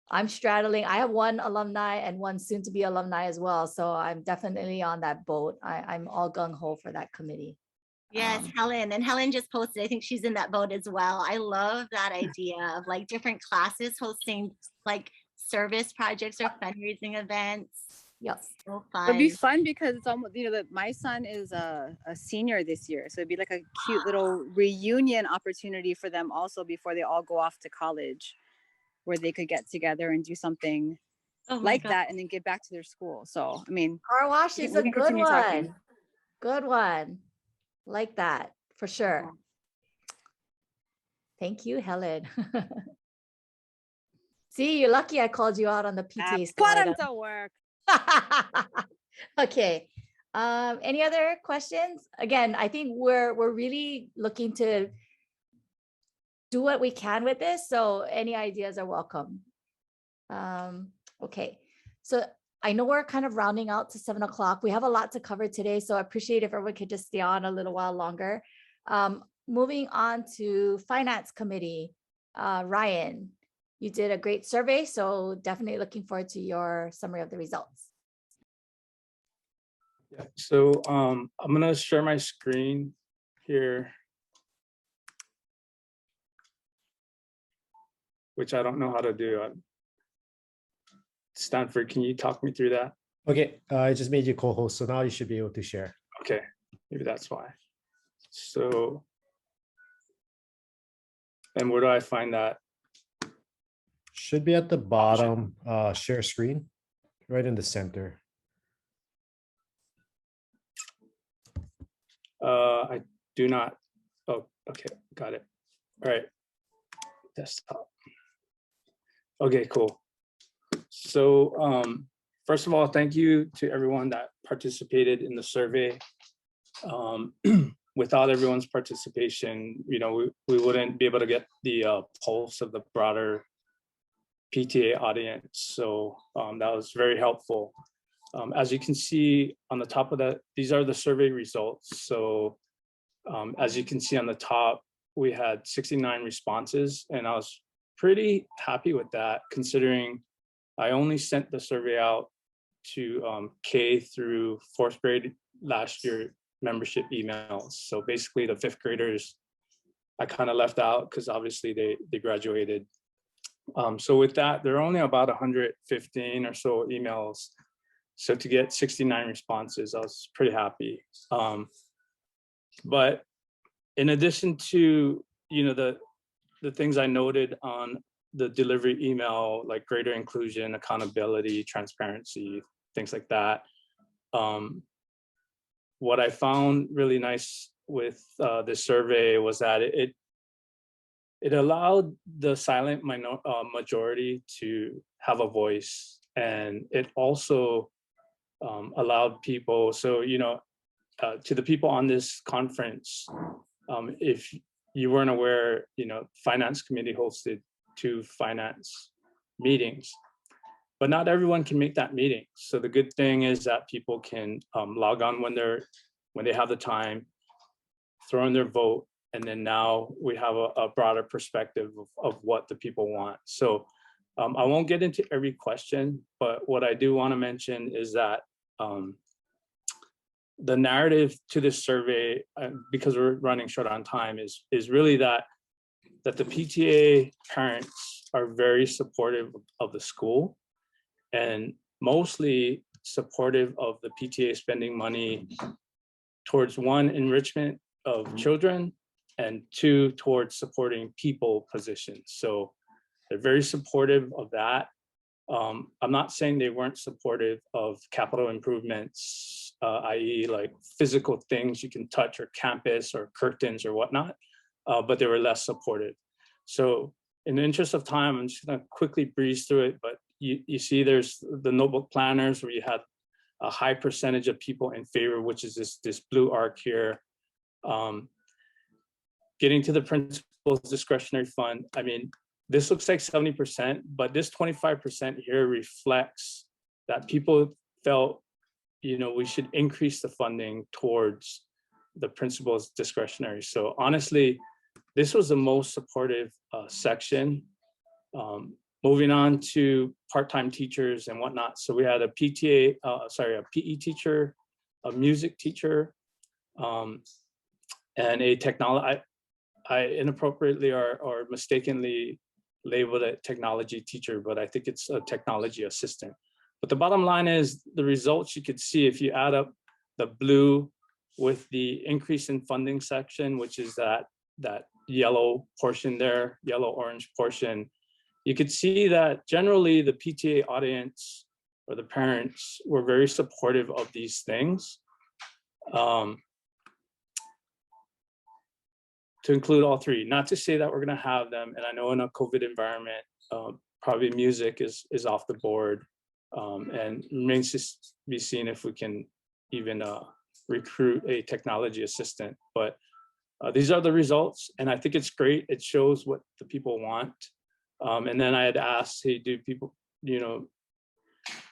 I'm straddling. I have one alumni and one soon to be alumni as well. So I'm definitely on that boat. I'm all gung-ho for that committee. Yes, Helen. And Helen just posted, I think she's in that boat as well. I love that idea of like different classes hosting like service projects or fundraising events. Yes. So fun. It'd be fun because it's almost, you know, that my son is a senior this year. So it'd be like a cute little reunion opportunity for them also before they all go off to college, where they could get together and do something like that and then get back to their school. So, I mean, Car wash is a good one. talking. Good one. Like that, for sure. Thank you, Helen. See, you're lucky I called you out on the PTA Put slide. them to work. Okay. Any other questions? Again, I think we're really looking to do what we can with this. So any ideas are welcome. Okay. So I know we're kind of rounding out to 7 o'clock. We have a lot to cover today, so I appreciate if everyone could just stay on a little while longer. Moving on to Finance Committee, Ryan, you did a great survey, so definitely looking forward to your summary of the results. Yeah, so I'm gonna share my screen here, which I don't know how to do. Stanford, can you talk me through that? Okay, I just made you co-host, so now you should be able to share. Okay, maybe that's why. So, and where do I find that? Should be at the bottom, share screen, right in the center. I do not. Oh, okay, got it. All right, desktop. Okay, cool. So first of all, thank you to everyone that participated in the survey. Without everyone's participation, we wouldn't be able to get the pulse of the broader PTA audience. So that was very helpful. As you can see on the top of that, these are the survey results. So as you can see on the top, we had 69 responses, and I was pretty happy with that, considering I only sent the survey out to K through fourth grade last year membership emails. So basically the fifth graders, I kind of left out because obviously they graduated. So with that, there are only about 115 or so emails. So to get 69 responses, I was pretty happy. But in addition to, the things I noted on the delivery email, like greater inclusion, accountability, transparency, things like that. What I found really nice with this survey was that it allowed the silent majority to have a voice, and it also allowed people. So, to the people on this conference, if you weren't aware, finance committee hosted 2 finance meetings, but not everyone can make that meeting. So the good thing is that people can log on when they have the time, throw in their vote, and then now we have a broader perspective of what the people want. So I won't get into every question, but what I do want to mention is that the narrative to this survey, because we're running short on time, is really that the PTA parents are very supportive of the school, and mostly supportive of the PTA spending money towards, 1, enrichment of children, and 2, towards supporting people positions. So they're very supportive of that. I'm not saying they weren't supportive of capital improvements, i.e. like physical things you can touch, or campus, or curtains, or whatnot, but they were less supportive. So in the interest of time, I'm just gonna quickly breeze through it, but you see there's the notebook planners where you had a high percentage of people in favor, which is this blue arc here. Getting to the principal's discretionary fund, I mean, this looks like 70%, but this 25% here reflects that people felt, we should increase the funding towards the principal's discretionary. So honestly, this was the most supportive section. Moving on to part-time teachers and whatnot. So we had a PE teacher, a music teacher, and a technology. I inappropriately or mistakenly labeled it technology teacher, but I think it's a technology assistant. But the bottom line is the results you could see if you add up the blue with the increase in funding section, which is that yellow portion there, yellow-orange portion. You could see that generally the PTA audience or the parents were very supportive of these things. To include all 3, not to say that we're going to have them. And I know in a COVID environment, probably music is off the board, and remains to be seen if we can even recruit a technology assistant. But these are the results, and I think it's great. It shows what the people want. And then I had asked, hey, do people,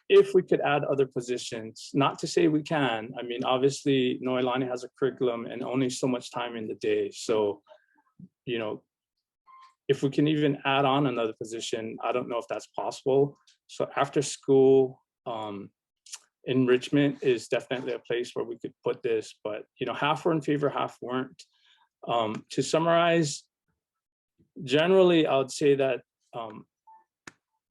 if we could add other positions, not to say we can. I mean, obviously, Noelani has a curriculum and only so much time in the day. So, if we can even add on another position, I don't know if that's possible. So after school, enrichment is definitely a place where we could put this, but, half were in favor, half weren't. To summarize, generally, I would say that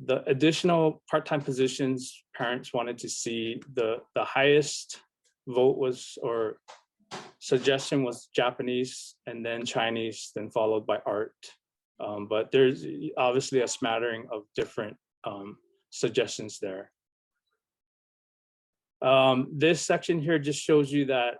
the additional part-time positions parents wanted to see, the highest vote was, or suggestion was, Japanese, and then Chinese, then followed by art. But there's obviously a smattering of different suggestions there. This section here just shows you that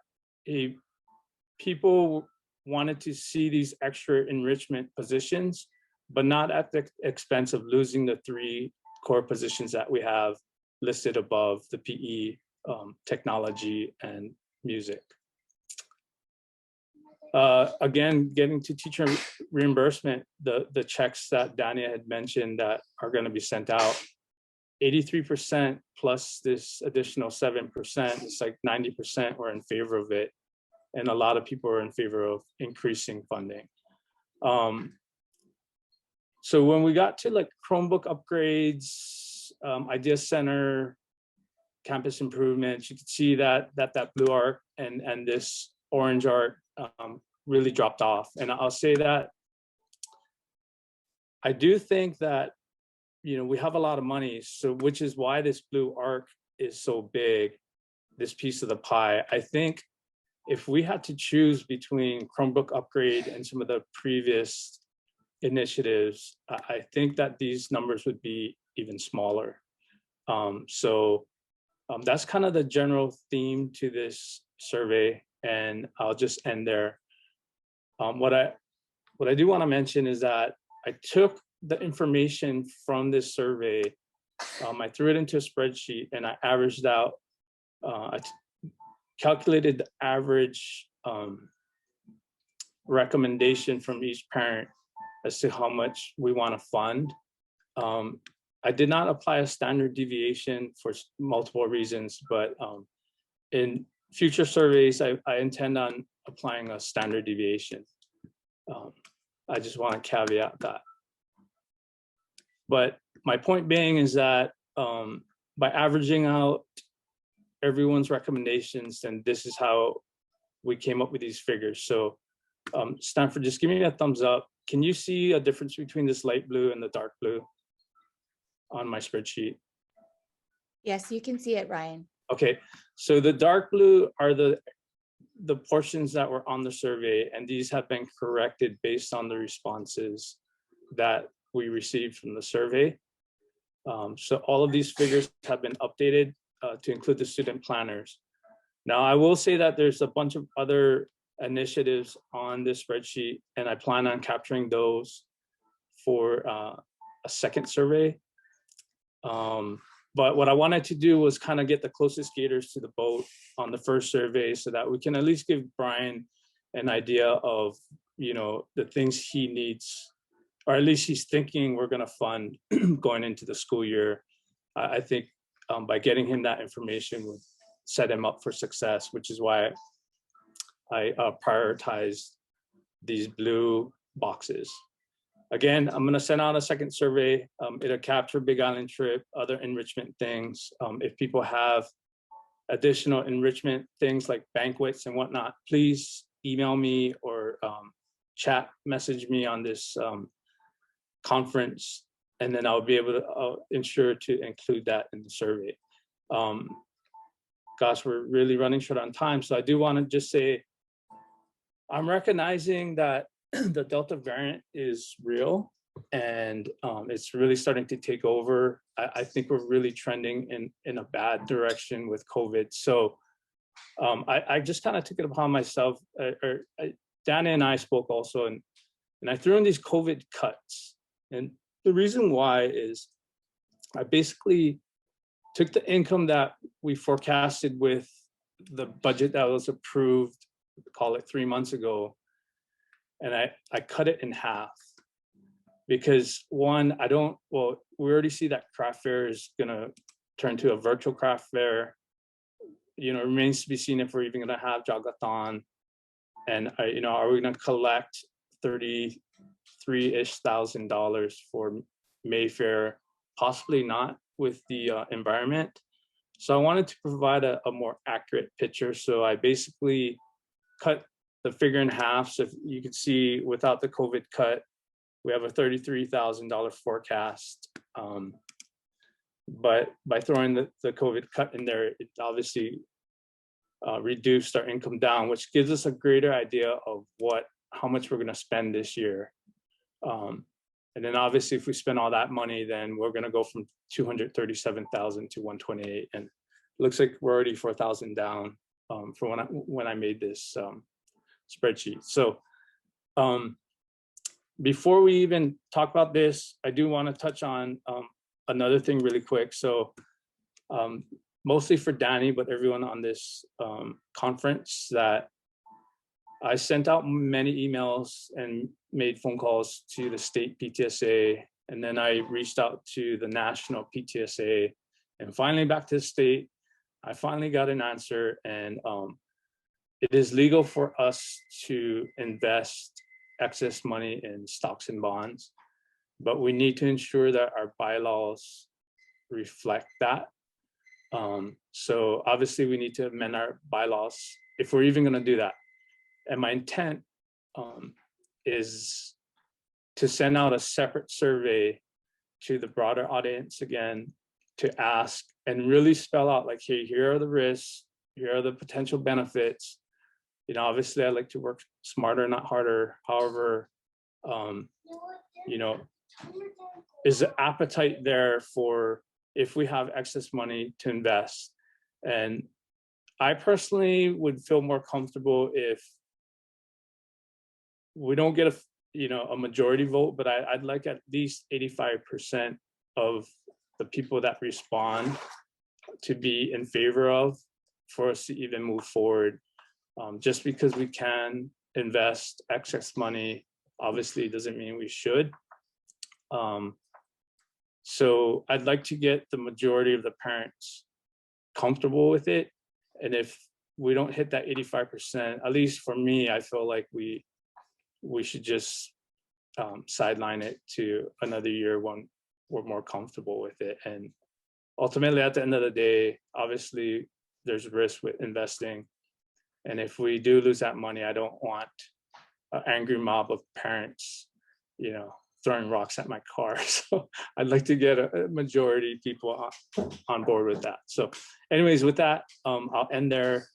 people wanted to see these extra enrichment positions, but not at the expense of losing the 3 core positions that we have listed above: the PE, technology, and music. Again, getting to teacher reimbursement, the checks that Dania had mentioned that are going to be sent out, 83% plus this additional 7%, it's like 90% were in favor of it. And a lot of people are in favor of increasing funding. So when we got to like Chromebook upgrades, Idea Center, campus improvements, you can see that blue arc and this orange arc really dropped off. And I'll say that I do think that, you know, we have a lot of money, so which is why this blue arc is so big, this piece of the pie. I think if we had to choose between Chromebook upgrade and some of the previous initiatives, I think that these numbers would be even smaller. That's kind of the general theme to this survey, and I'll just end there. What I do want to mention is that I took the information from this survey, I threw it into a spreadsheet, and I averaged out, I calculated the average recommendation from each parent as to how much we want to fund. I did not apply a standard deviation for multiple reasons, but in future surveys, I intend on applying a standard deviation. I just want to caveat that. But my point being is that by averaging out everyone's recommendations, then this is how we came up with these figures. So Stanford, just give me a thumbs up. Can you see a difference between this light blue and the dark blue on my spreadsheet? Yes, you can see it, Ryan. Okay, so the dark blue are the portions that were on the survey, and these have been corrected based on the responses that we received from the survey. So all of these figures have been updated to include the student planners. Now, I will say that there's a bunch of other initiatives on this spreadsheet, and I plan on capturing those for a second survey. But what I wanted to do was kind of get the closest gators to the boat on the first survey so that we can at least give Brian an idea of, you know, the things he needs, or at least he's thinking we're going to fund going into the school year. I think by getting him that information would set him up for success, which is why I prioritized these blue boxes. Again, I'm going to send out a second survey. It'll capture Big Island trip, other enrichment things. If people have additional enrichment things like banquets and whatnot, please email me or chat message me on this conference, and then I'll be able to ensure to include that in the survey. Gosh, we're really running short on time. So I do want to just say, I'm recognizing that the Delta variant is real, and it's really starting to take over. I think we're really trending in a bad direction with COVID. So I just kind of took it upon myself, Dana and I spoke also, and I threw in these COVID cuts. And the reason why is I basically took the income that we forecasted with the budget that was approved, call it 3 months ago, and I cut it in half. Because one, we already see that craft fair is gonna turn to a virtual craft fair. You know, it remains to be seen if we're even gonna have Jagathon. And you know, are we gonna collect $33,000-ish for Mayfair? Possibly not with the environment. So I wanted to provide a more accurate picture. So I basically cut the figure in half. So if you can see, without the COVID cut, we have a $33,000 forecast. But by throwing the COVID cut in there, it obviously reduced our income down, which gives us a greater idea of how much we're going to spend this year. And then obviously if we spend all that money, then we're gonna go from 237,000 to 128. And it looks like we're already 4,000 down from when I made this spreadsheet. So before we even talk about this, I do want to touch on another thing really quick. So mostly for Danny, but everyone on this conference, that I sent out many emails and made phone calls to the state PTSA, and then I reached out to the national PTSA, and finally back to the state. I finally got an answer, and it is legal for us to invest excess money in stocks and bonds, but we need to ensure that our bylaws reflect that. So obviously we need to amend our bylaws if we're even going to do that. And my intent is to send out a separate survey to the broader audience again, to ask and really spell out, like, hey, here are the risks, here are the potential benefits. You know, obviously I like to work smarter, not harder. However, you know, is the appetite there for, if we have excess money, to invest? And I personally would feel more comfortable if we don't get a majority vote, but I'd like at least 85% of the people that respond to be in favor of, for us to even move forward. Just because we can invest excess money, obviously doesn't mean we should. So I'd like to get the majority of the parents comfortable with it. And if we don't hit that 85%, at least for me, I feel like we should just sideline it to another year when we're more comfortable with it. And ultimately, at the end of the day, obviously there's risk with investing. And if we do lose that money, I don't want an angry mob of parents, you know, throwing rocks at my car. So I'd like to get a majority of people on board with that. So anyways, with that, I'll end there.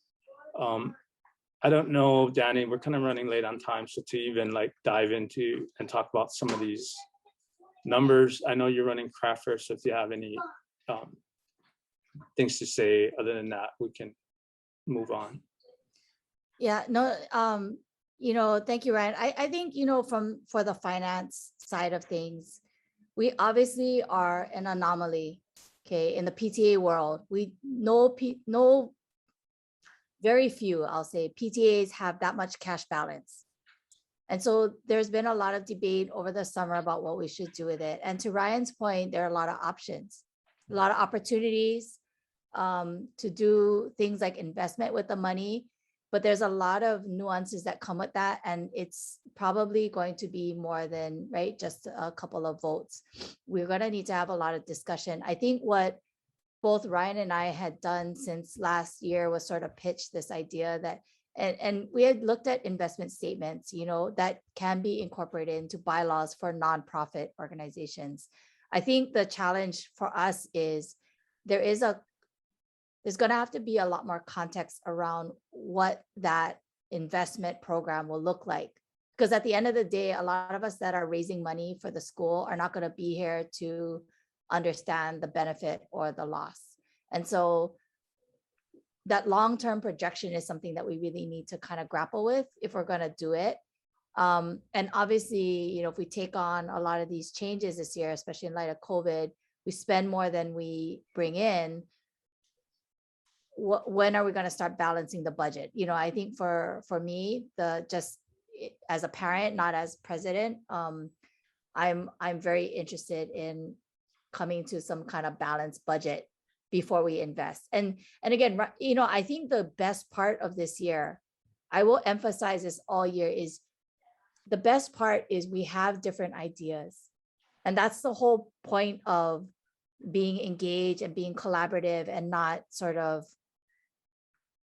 I don't know, Danny, we're kind of running late on time. So to even like dive into and talk about some of these numbers, I know you're running craft fair. So if you have any things to say, other than that, we can move on. Yeah, no, thank you, Ryan. I think, for the finance side of things, we obviously are an anomaly, okay, in the PTA world. We know very few, I'll say, PTAs have that much cash balance. And so there's been a lot of debate over the summer about what we should do with it. And to Ryan's point, there are a lot of options, a lot of opportunities to do things like investment with the money. But there's a lot of nuances that come with that. And it's probably going to be more than, right, just a couple of votes. We're going to need to have a lot of discussion. I think what both Ryan and I had done since last year was sort of pitch this idea that, and we had looked at investment statements, that can be incorporated into bylaws for nonprofit organizations. I think the challenge for us is there's going to have to be a lot more context around what that investment program will look like. Because at the end of the day, a lot of us that are raising money for the school are not going to be here to understand the benefit or the loss. And so that long-term projection is something that we really need to kind of grapple with if we're going to do it. And obviously, if we take on a lot of these changes this year, especially in light of COVID, we spend more than we bring in. When are we going to start balancing the budget? I think for me, just as a parent, not as president, I'm very interested in coming to some kind of balanced budget before we invest. And again, I think the best part of this year, I will emphasize this all year, is the best part is we have different ideas. And that's the whole point of being engaged and being collaborative, and not sort of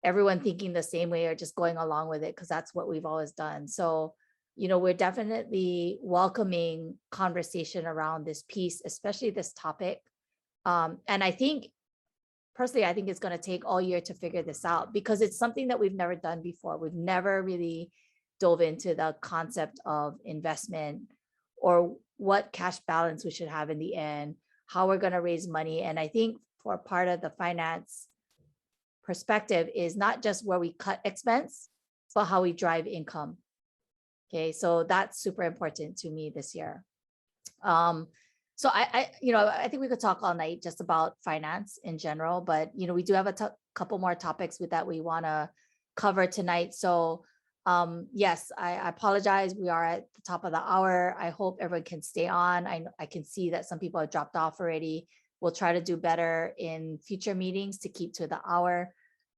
everyone thinking the same way or just going along with it, because that's what we've always done. So, we're definitely welcoming conversation around this piece, especially this topic. And I think, personally, I think it's going to take all year to figure this out, because it's something that we've never done before. We've never really dove into the concept of investment or what cash balance we should have in the end, how we're going to raise money. And I think for part of the finance perspective is not just where we cut expense, but how we drive income. Okay, so that's super important to me this year. So I think we could talk all night just about finance in general, but we do have a couple more topics that we want to cover tonight. So yes, I apologize. We are at the top of the hour. I hope everyone can stay on. I can see that some people have dropped off already. We'll try to do better in future meetings to keep to the hour.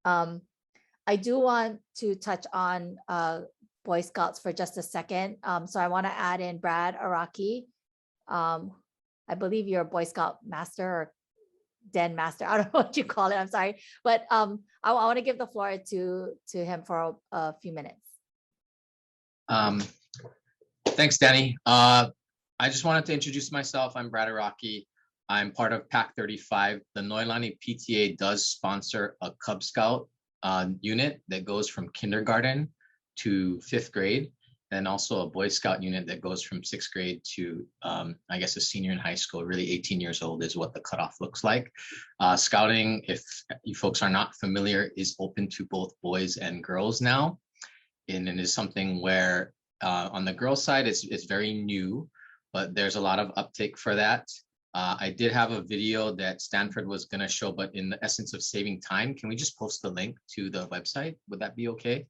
I do want to touch on Boy Scouts for just a second. So I want to add in Brad Araki. I believe you're a Boy Scout master or den master. I don't know what you call it. I'm sorry, but I want to give the floor to him for a few minutes. Thanks, Danny. I just wanted to introduce myself. I'm Brad Araki. I'm part of PAC 35. The Noelani PTA does sponsor a Cub Scout unit that goes from kindergarten to 5th grade, and also a Boy Scout unit that goes from 6th grade to, I guess, a senior in high school. Really 18 years old is what the cutoff looks like. Scouting, if you folks are not familiar, is open to both boys and girls now. And it is something where on the girls' side, it's very new, but there's a lot of uptake for that. I did have a video that Stanford was going to show, but in the essence of saving time, can we just post the link to the website? Would that be okay?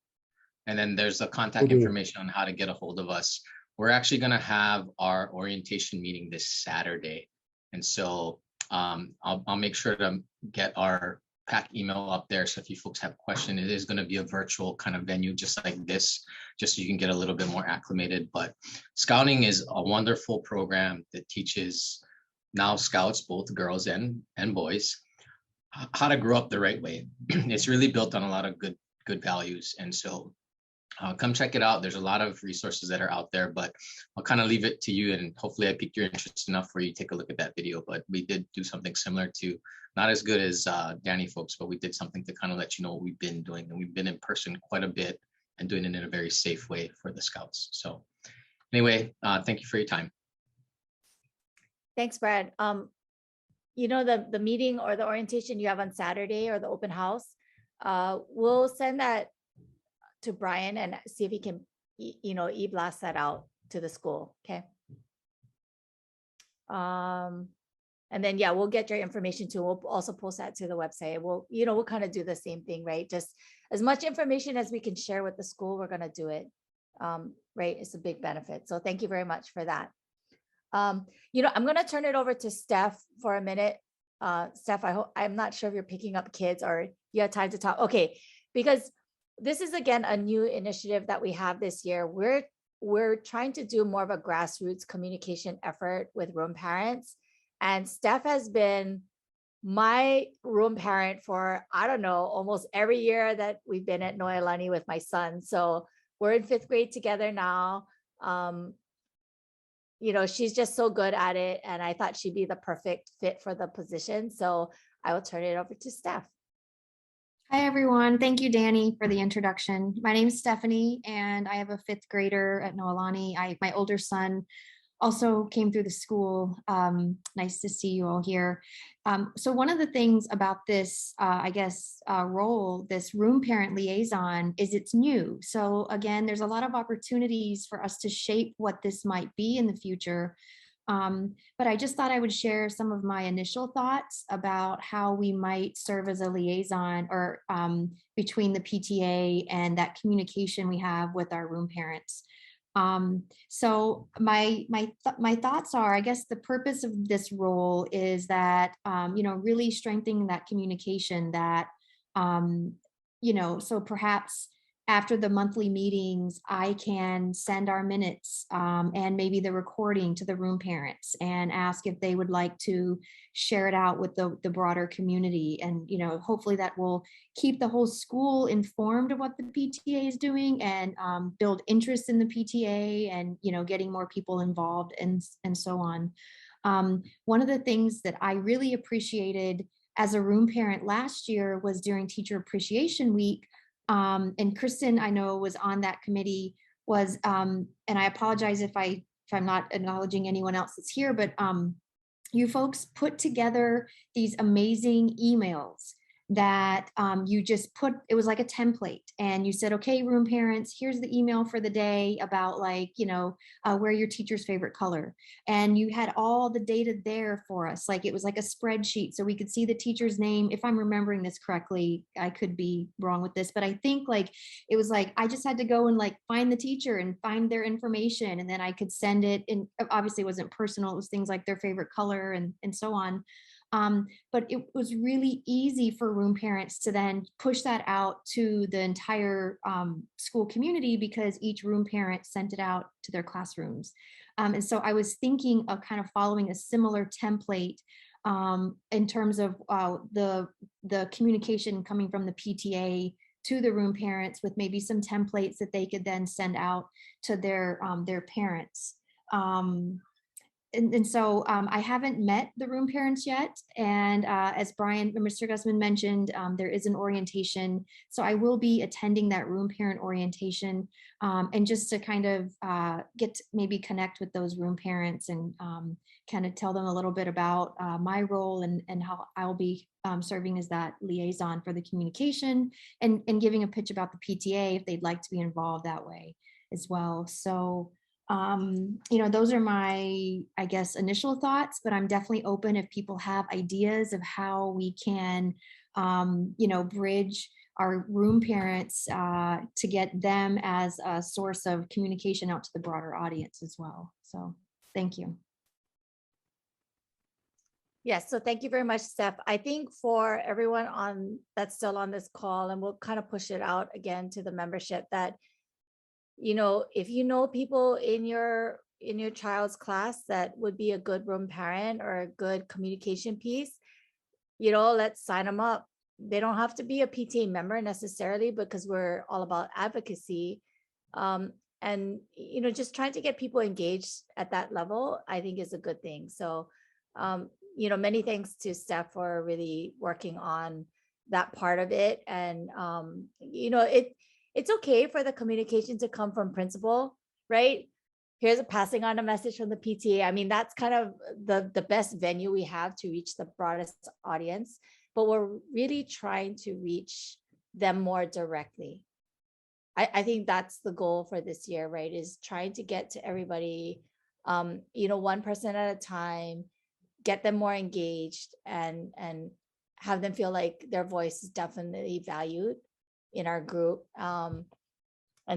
And then there's a contact information on how to get a hold of us. We're actually going to have our orientation meeting this Saturday. And so I'll make sure to get our PAC email up there. So if you folks have questions, it is going to be a virtual kind of venue just like this, just so you can get a little bit more acclimated. But Scouting is a wonderful program that teaches now Scouts, both girls and boys, how to grow up the right way. It's really built on a lot of good values. And so come check it out. There's a lot of resources that are out there, but I'll kind of leave it to you, and hopefully I piqued your interest enough where you take a look at that video. But we did do something similar to, not as good as Danny folks, but we did something to kind of let you know what we've been doing. And we've been in person quite a bit and doing it in a very safe way for the Scouts. So anyway, thank you for your time. Thanks, Brad. The meeting or the orientation you have on Saturday or the open house, we'll send that to Brian and see if he can, e-blast that out to the school. Okay. And then, yeah, we'll get your information too. We'll also post that to the website. We'll kind of do the same thing, right? Just as much information as we can share with the school, we're going to do it. Right. It's a big benefit. So thank you very much for that. I'm going to turn it over to Steph for a minute. Steph, I'm not sure if you're picking up kids or you have time to talk. Okay. Because this is, again, a new initiative that we have this year. We're trying to do more of a grassroots communication effort with room parents. And Steph has been my room parent for, I don't know, almost every year that we've been at Noelani with my son. So we're in 5th grade together now. She's just so good at it. And I thought she'd be the perfect fit for the position. So I will turn it over to Steph. Hi, everyone. Thank you, Danny, for the introduction. My name is Stephanie, and I have a 5th grader at Noelani. My older son also came through the school. Nice to see you all here. So one of the things about this, role, this room parent liaison, is it's new. So again, there's a lot of opportunities for us to shape what this might be in the future. But I just thought I would share some of my initial thoughts about how we might serve as a liaison or between the PTA and that communication we have with our room parents. So my thoughts are, I guess the purpose of this role is that, really strengthening that communication that, so perhaps after the monthly meetings, I can send our minutes and maybe the recording to the room parents and ask if they would like to share it out with the broader community. And, hopefully that will keep the whole school informed of what the PTA is doing and build interest in the PTA and, getting more people involved and so on. One of the things that I really appreciated as a room parent last year was during Teacher Appreciation Week. And Kristen, I know, was on that committee, and I apologize if I if I'm not acknowledging anyone else that's here, but you folks put together these amazing emails that you just put, it was like a template, and you said, okay, room parents, here's the email for the day about, like, you know, wear your teacher's favorite color. And you had all the data there for us. Like, it was like a spreadsheet, so we could see the teacher's name. If I'm remembering this correctly, I could be wrong with this, but I think like it was like I just had to go and like find the teacher and find their information, and then I could send it. And obviously it wasn't personal, it was things like their favorite color and so on. But it was really easy for room parents to then push that out to the entire school community, because each room parent sent it out to their classrooms. And so I was thinking of kind of following a similar template in terms of the communication coming from the PTA to the room parents, with maybe some templates that they could then send out to their parents. And so I haven't met the room parents yet. And as Mr. Gusman mentioned, there is an orientation. So I will be attending that room parent orientation, and just to kind of maybe connect with those room parents and kind of tell them a little bit about my role and how I'll be serving as that liaison for the communication, and giving a pitch about the PTA if they'd like to be involved that way as well. So you know, those are my, I guess, initial thoughts, but I'm definitely open if people have ideas of how we can, you know, bridge our room parents to get them as a source of communication out to the broader audience as well. So thank you. Yes, so thank you very much, Steph. I think for everyone that's still on this call, and we'll kind of push it out again to the membership, that you know, if you know people in your child's class that would be a good room parent or a good communication piece, you know, let's sign them up. They don't have to be a PTA member necessarily, because we're all about advocacy. And, you know, just trying to get people engaged at that level, I think is a good thing. So, you know, many thanks to Steph for really working on that part of it. And, you know, it's okay for the communication to come from principal, right? Here's a passing on a message from the PTA. I mean, that's kind of the best venue we have to reach the broadest audience, but we're really trying to reach them more directly. I think that's the goal for this year, right? Is trying to get to everybody, you know, one person at a time, get them more engaged, and have them feel like their voice is definitely valued in our group. And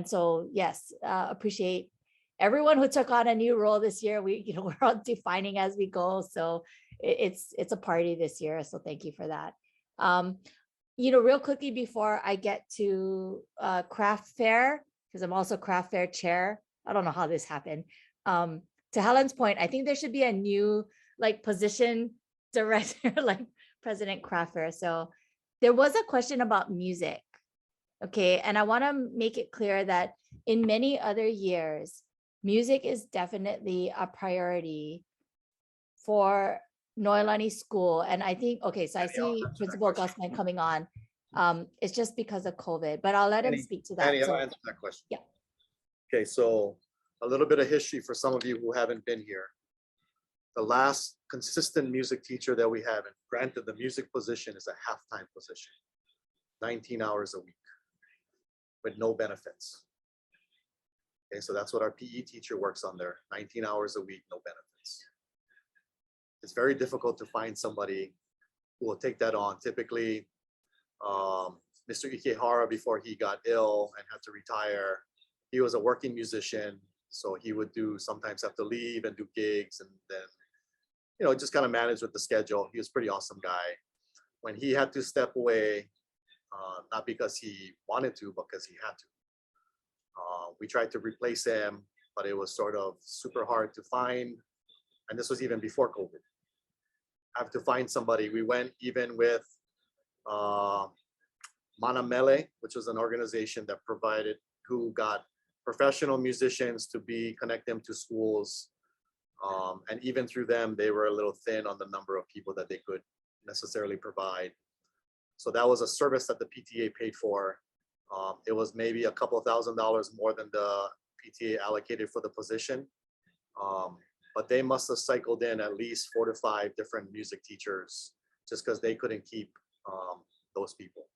so, yes, appreciate everyone who took on a new role this year. You know, we're all defining as we go. So it's a party this year. So thank you for that. You know, real quickly before I get to craft fair, because I'm also craft fair chair. I don't know how this happened. To Helen's point, I think there should be a new like position director, like President Craft Fair. So there was a question about music. Okay, and I want to make it clear that in many other years, music is definitely a priority for Noelani School. And I think, okay, so I see Principal Gusman coming on. It's just because of COVID, but I'll let him speak to that. Annie, So, I'll answer that question. Yeah. Okay, so a little bit of history for some of you who haven't been here. The last consistent music teacher that we have, and granted the music position is a half-time position, 19 hours a week, with no benefits. Okay, so that's what our PE teacher works on there, 19 hours a week, no benefits. It's very difficult to find somebody who will take that on. Typically, Mr. Ikehara, before he got ill and had to retire, he was a working musician. So he would sometimes have to leave and do gigs, and then, you know, just kind of manage with the schedule. He was a pretty awesome guy. When he had to step away, not because he wanted to, but because he had to. We tried to replace him, but it was sort of super hard to find. And this was even before COVID. Have to find somebody. We went even with Manamele, which was an organization that who got professional musicians to connect them to schools. And even through them, they were a little thin on the number of people that they could necessarily provide. So that was a service that the PTA paid for. It was maybe a couple $1,000s more than the PTA allocated for the position. But they must have cycled in at least 4 to 5 different music teachers just because they couldn't keep those people.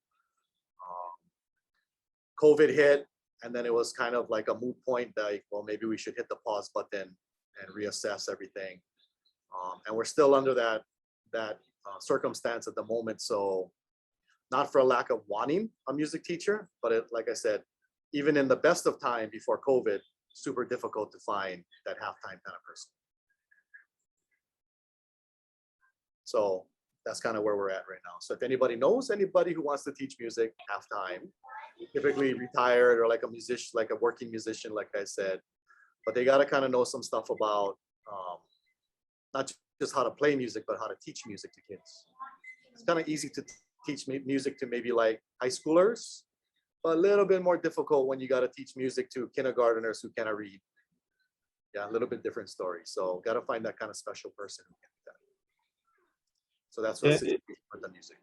COVID hit, and then it was kind of like a moot point, like, well, maybe we should hit the pause button and reassess everything. And we're still under that circumstance at the moment. So not for a lack of wanting a music teacher, but like I said, even in the best of time before COVID, super difficult to find that halftime kind of person. So that's kind of where we're at right now. So if anybody knows anybody who wants to teach music halftime, typically retired or like a musician, like a working musician, like I said, but they got to kind of know some stuff about not just how to play music, but how to teach music to kids. It's kind of easy to teach music to maybe like high schoolers, but a little bit more difficult when you got to teach music to kindergarteners who cannot read. Yeah, a little bit different story. So got to find that kind of special person who can do that. So that's what with the music.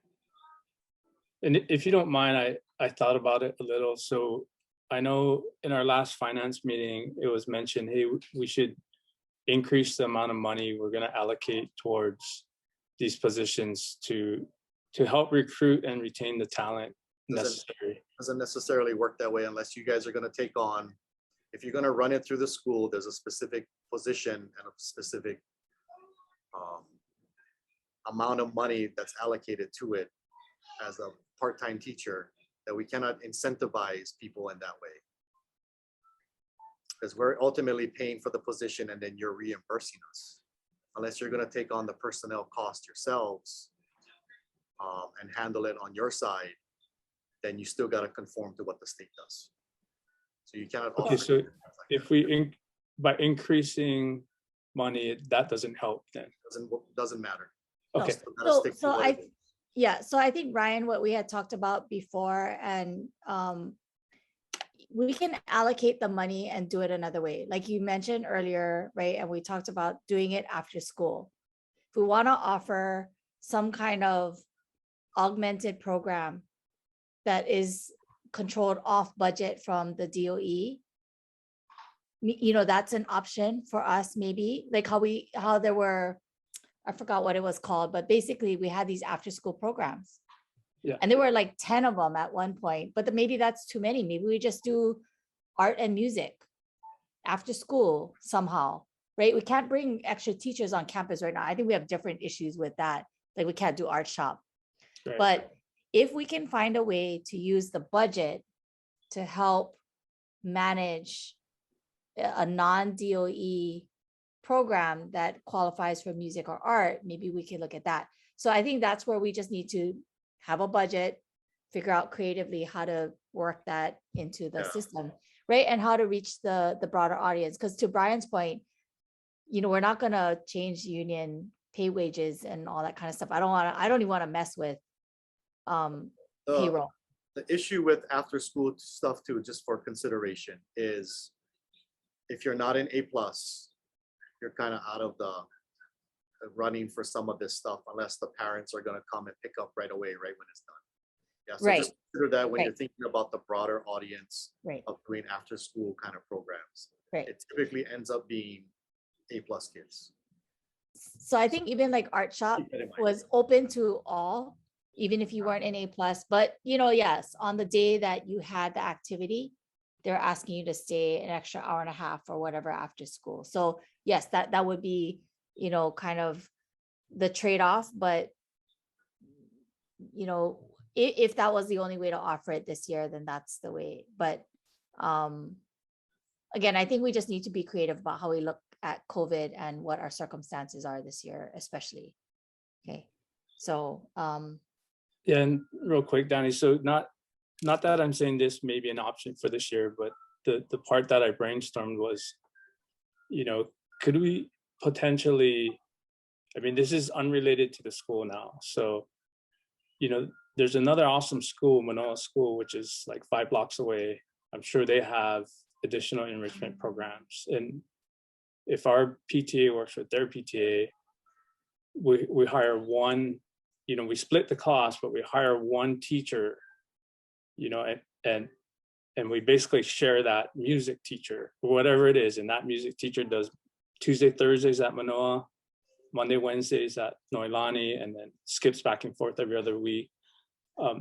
And if you don't mind, I thought about it a little. So I know in our last finance meeting, it was mentioned, hey, we should increase the amount of money we're going to allocate towards these positions to help recruit and retain the talent necessary. Doesn't necessarily work that way unless you guys are going to take on, if you're going to run it through the school, there's a specific position and a specific amount of money that's allocated to it as a part-time teacher, that we cannot incentivize people in that way. Because we're ultimately paying for the position and then you're reimbursing us. Unless you're going to take on the personnel cost yourselves and handle it on your side, then you still got to conform to what the state does. So you cannot. Okay, so if we by increasing money, that doesn't help then. Doesn't matter. Okay. So I think, Ryan, what we had talked about before, and we can allocate the money and do it another way. Like you mentioned earlier, right? And we talked about doing it after school. If we want to offer some kind of augmented program that is controlled off budget from the DOE, that's an option for us, maybe. Like how there were, I forgot what it was called, but basically we had these after school programs. Yeah. And there were like 10 of them at one point, but maybe that's too many. Maybe we just do art and music after school somehow, right? We can't bring extra teachers on campus right now. I think we have different issues with that. Like we can't do art shop. Right. But if we can find a way to use the budget to help manage a non-DOE program that qualifies for music or art, maybe we can look at that. So I think that's where we just need to have a budget, figure out creatively how to work that into the system, right? And how to reach the broader audience. Because to Brian's point, we're not going to change union pay wages and all that kind of stuff. I don't even want to mess with payroll. The issue with after school stuff too, just for consideration, is if you're not an A+, you're kind of out of the running for some of this stuff, unless the parents are going to come and pick up right away, right when it's done. Yeah, so just consider that when you're thinking about the broader audience of doing after school kind of programs. Right. It typically ends up being A+ kids. So I think even like art shop was open to all, even if you weren't an A+, but yes, on the day that you had the activity, they're asking you to stay an extra hour and a half or whatever after school. So yes, that would be, kind of the trade-off, but if that was the only way to offer it this year, then that's the way. But again, I think we just need to be creative about how we look at COVID and what our circumstances are this year, especially. Okay. So yeah, and real quick, Danny, so not that I'm saying this may be an option for this year, but the part that I brainstormed was, could we potentially, this is unrelated to the school now. So, there's another awesome school, Manoa School, which is like 5 blocks away. I'm sure they have additional enrichment programs. And if our PTA works with their PTA, we hire one, we split the cost, but we hire one teacher, and we basically share that music teacher, whatever it is, and that music teacher does Tuesday, Thursdays at Manoa, Monday, Wednesdays at Noelani, and then skips back and forth every other week.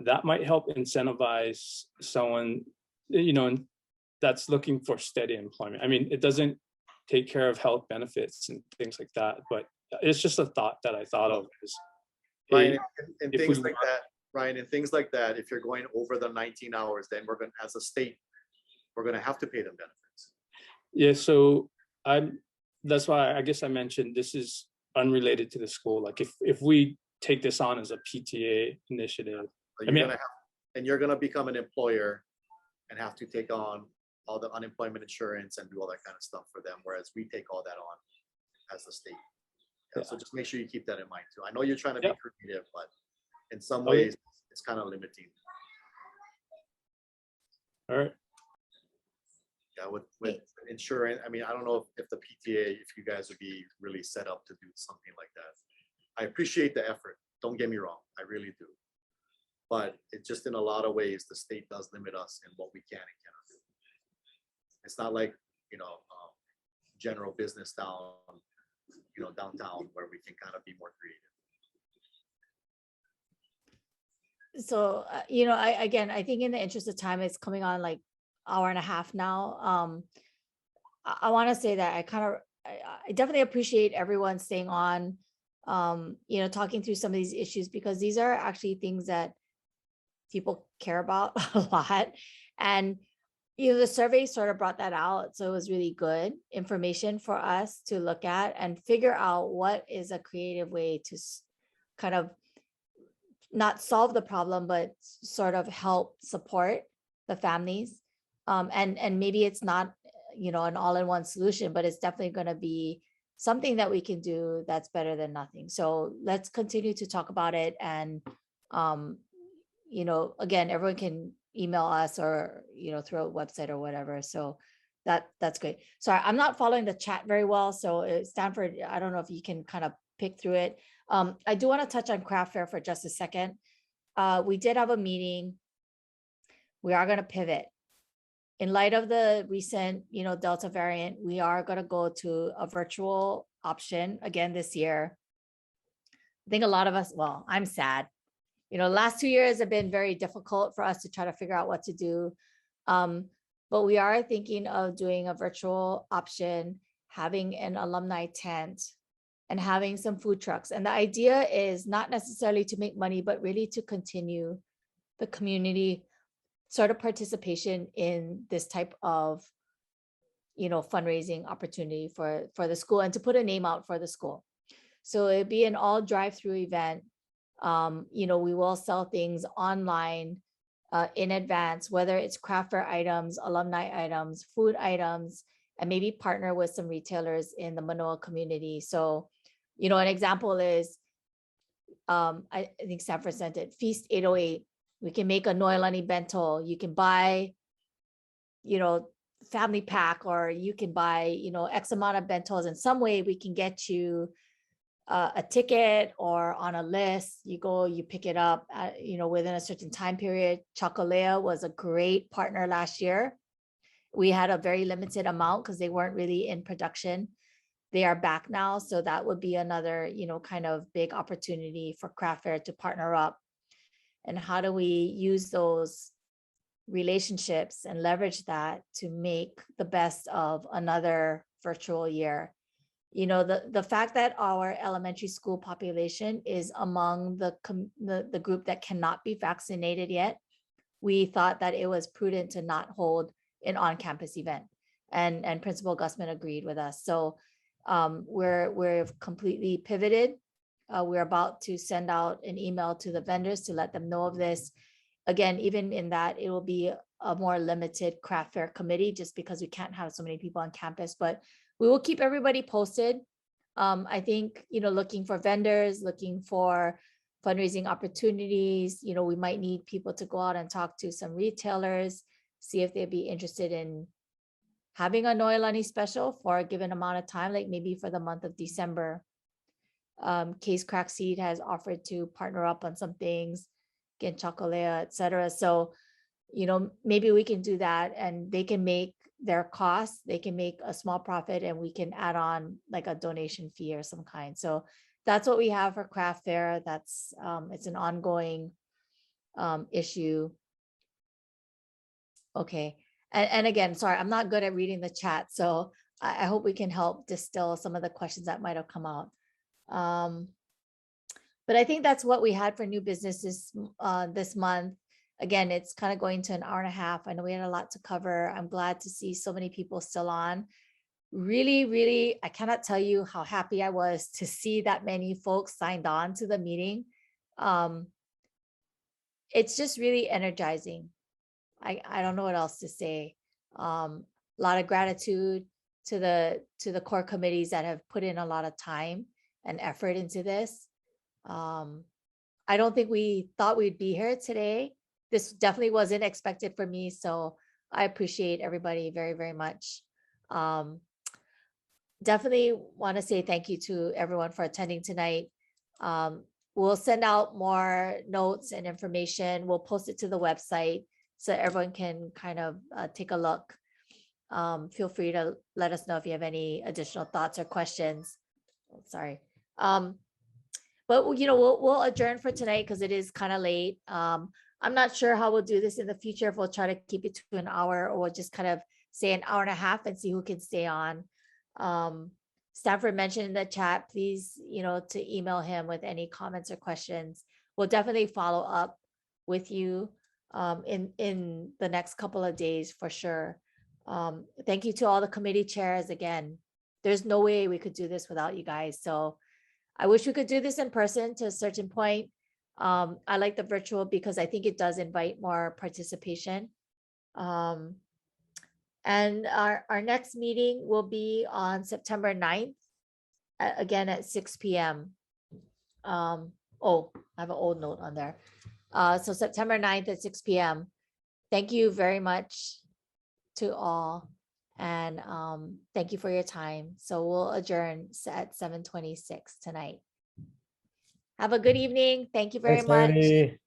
That might help incentivize someone, that's looking for steady employment. I mean, it doesn't take care of health benefits and things like that, but it's just a thought that I thought of. Is, Ryan, hey, and if things we- like that, Ryan, and things like that, if you're going over the 19 hours, then we're going to, as a state, we're going to have to pay them benefits. Yeah, so that's why I guess I mentioned this is unrelated to the school. Like if we take this on as a PTA initiative, So I mean, you're gonna become an employer and have to take on all the unemployment insurance and do all that kind of stuff for them, whereas we take all that on as the state. Yeah, so just make sure you keep that in mind too. I know you're trying to be creative, but in some ways it's kind of limiting. all right. Yeah, with insurance, I mean, I don't know if the PTA, if you guys would be really set up to do something like that. I appreciate the effort. Don't get me wrong, I really do. But it just in a lot of ways, the state does limit us in what we can and cannot do. It's not like, general business down, downtown where we can kind of be more creative. So, I think in the interest of time, it's coming on like hour and a half now. I want to say that I definitely appreciate everyone staying on, talking through some of these issues, because these are actually things that people care about a lot. And, the survey sort of brought that out. So it was really good information for us to look at and figure out what is a creative way to kind of not solve the problem, but sort of help support the families. And maybe it's not, an all-in-one solution, but it's definitely going to be something that we can do that's better than nothing. So let's continue to talk about it. And, again, everyone can email us or, through a website or whatever. So that's great. Sorry, I'm not following the chat very well. So Stanford, I don't know if you can kind of pick through it. I do want to touch on craft fair for just a second. We did have a meeting. We are going to pivot. In light of the recent, Delta variant, we are going to go to a virtual option again this year. I think a lot of us, well, I'm sad. Last 2 years have been very difficult for us to try to figure out what to do. But we are thinking of doing a virtual option, having an alumni tent, and having some food trucks. And the idea is not necessarily to make money, but really to continue the community sort of participation in this type of, fundraising opportunity for the school, and to put a name out for the school. So it'd be an all drive-through event. We will sell things online in advance, whether it's craft fair items, alumni items, food items, and maybe partner with some retailers in the Manoa community. So, an example is, I think Sanford sent it, Feast 808. We can make a Noelani bento. You can buy, family pack, or you can buy, X amount of bentos. In some way, we can get you a ticket or on a list. You go, you pick it up, within a certain time period. Chocolea was a great partner last year. We had a very limited amount because they weren't really in production. They are back now. So that would be another, kind of big opportunity for craft fair to partner up. And how do we use those relationships and leverage that to make the best of another virtual year? The fact that our elementary school population is among the group that cannot be vaccinated yet, we thought that it was prudent to not hold an on-campus event. And Principal Gusman agreed with us. So we're completely pivoted. We're about to send out an email to the vendors to let them know of this. Again, even in that, it will be a more limited craft fair committee, just because we can't have so many people on campus, but we will keep everybody posted. I think, looking for vendors, looking for fundraising opportunities, we might need people to go out and talk to some retailers, see if they'd be interested in having a Noelani special for a given amount of time, like maybe for the month of December. Case Crack Seed has offered to partner up on some things, get Chocolea, etc. So, maybe we can do that, and they can make their costs, they can make a small profit and we can add on like a donation fee or some kind. So that's what we have for craft fair. That's it's an ongoing issue. Okay. And again, sorry, I'm not good at reading the chat. So I hope we can help distill some of the questions that might have come out. But I think that's what we had for new businesses this month. Again, it's kind of going to an hour and a half. I know we had a lot to cover. I'm glad to see so many people still on. Really, really, I cannot tell you how happy I was to see that many folks signed on to the meeting. It's just really energizing. I don't know what else to say. A lot of gratitude to the core committees that have put in a lot of time and effort into this. I don't think we thought we'd be here today. This definitely wasn't expected for me, so I appreciate everybody very, very much. Definitely want to say thank you to everyone for attending tonight. We'll send out more notes and information. We'll post it to the website so everyone can kind of take a look. Feel free to let us know if you have any additional thoughts or questions. Sorry. But you know, we'll adjourn for tonight because it is kind of late. I'm not sure how we'll do this in the future, if we'll try to keep it to an hour or we'll just kind of say an hour and a half and see who can stay on. Stanford mentioned in the chat, please, you know, to email him with any comments or questions. We'll definitely follow up with you in the next couple of days for sure. Thank you to all the committee chairs again. There's no way we could do this without you guys. So I wish we could do this in person to a certain point. I like the virtual because I think it does invite more participation. And our next meeting will be on September 9th, again at 6 p.m. Oh, I have an old note on there. So September 9th at 6 p.m. Thank you very much to all. And thank you for your time. So we'll adjourn at 7:26 tonight. Have a good evening. Thank you very Thanks, much. Danny.